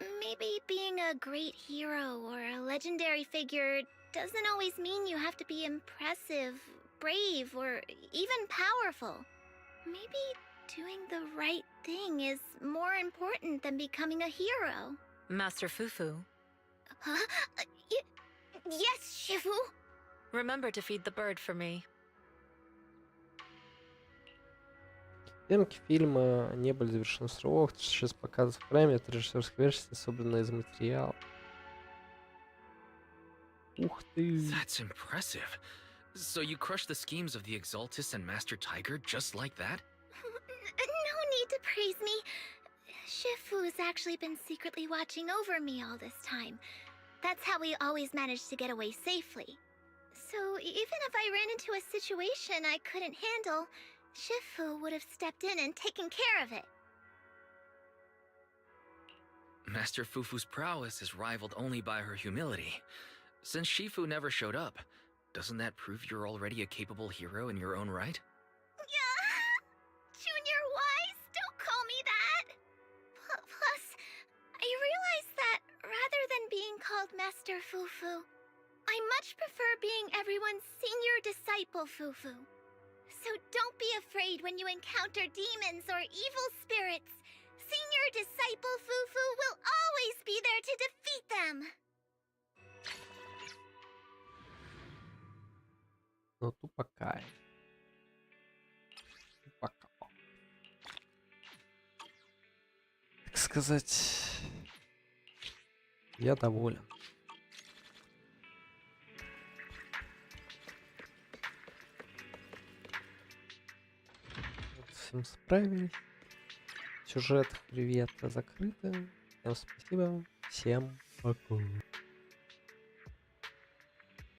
Speaker 2: Maybe being a great hero or a legendary figure doesn't always mean you have to be impressive, brave, or even powerful. Maybe doing the right thing is more important than becoming a hero.
Speaker 3: Master Fufu.
Speaker 2: Huh? Yes, Shifu.
Speaker 3: Remember to feed the bird for me.
Speaker 1: Съемки фильма не были завершены в срок, сейчас показывают в прайме, это режиссерская версия, собранная из материала. Ух ты!
Speaker 13: That's impressive. So you crushed the schemes of the Exaltus and Master Tiger just like that?
Speaker 2: No need to praise me. Shifu's actually been secretly watching over me all this time. That's how we always managed to get away safely. So even if I ran into a situation I couldn't handle, Shifu would have stepped in and taken care of it.
Speaker 13: Master Fufu's prowess is rivaled only by her humility. Since Shifu never showed up, doesn't that prove you're already a capable hero in your own right?
Speaker 2: Junior Wise, don't call me that! Plus, I realized that rather than being called Master Fufu, I much prefer being everyone's senior disciple Fufu. So don't be afraid when you encounter demons or evil spirits. Senior disciple Fufu will always be there to defeat them.
Speaker 1: Ну, тупакай. Тупака. Так сказать, я доволен. Вот с этим справились. Сюжет привет закрыто. Всем спасибо. Всем пока.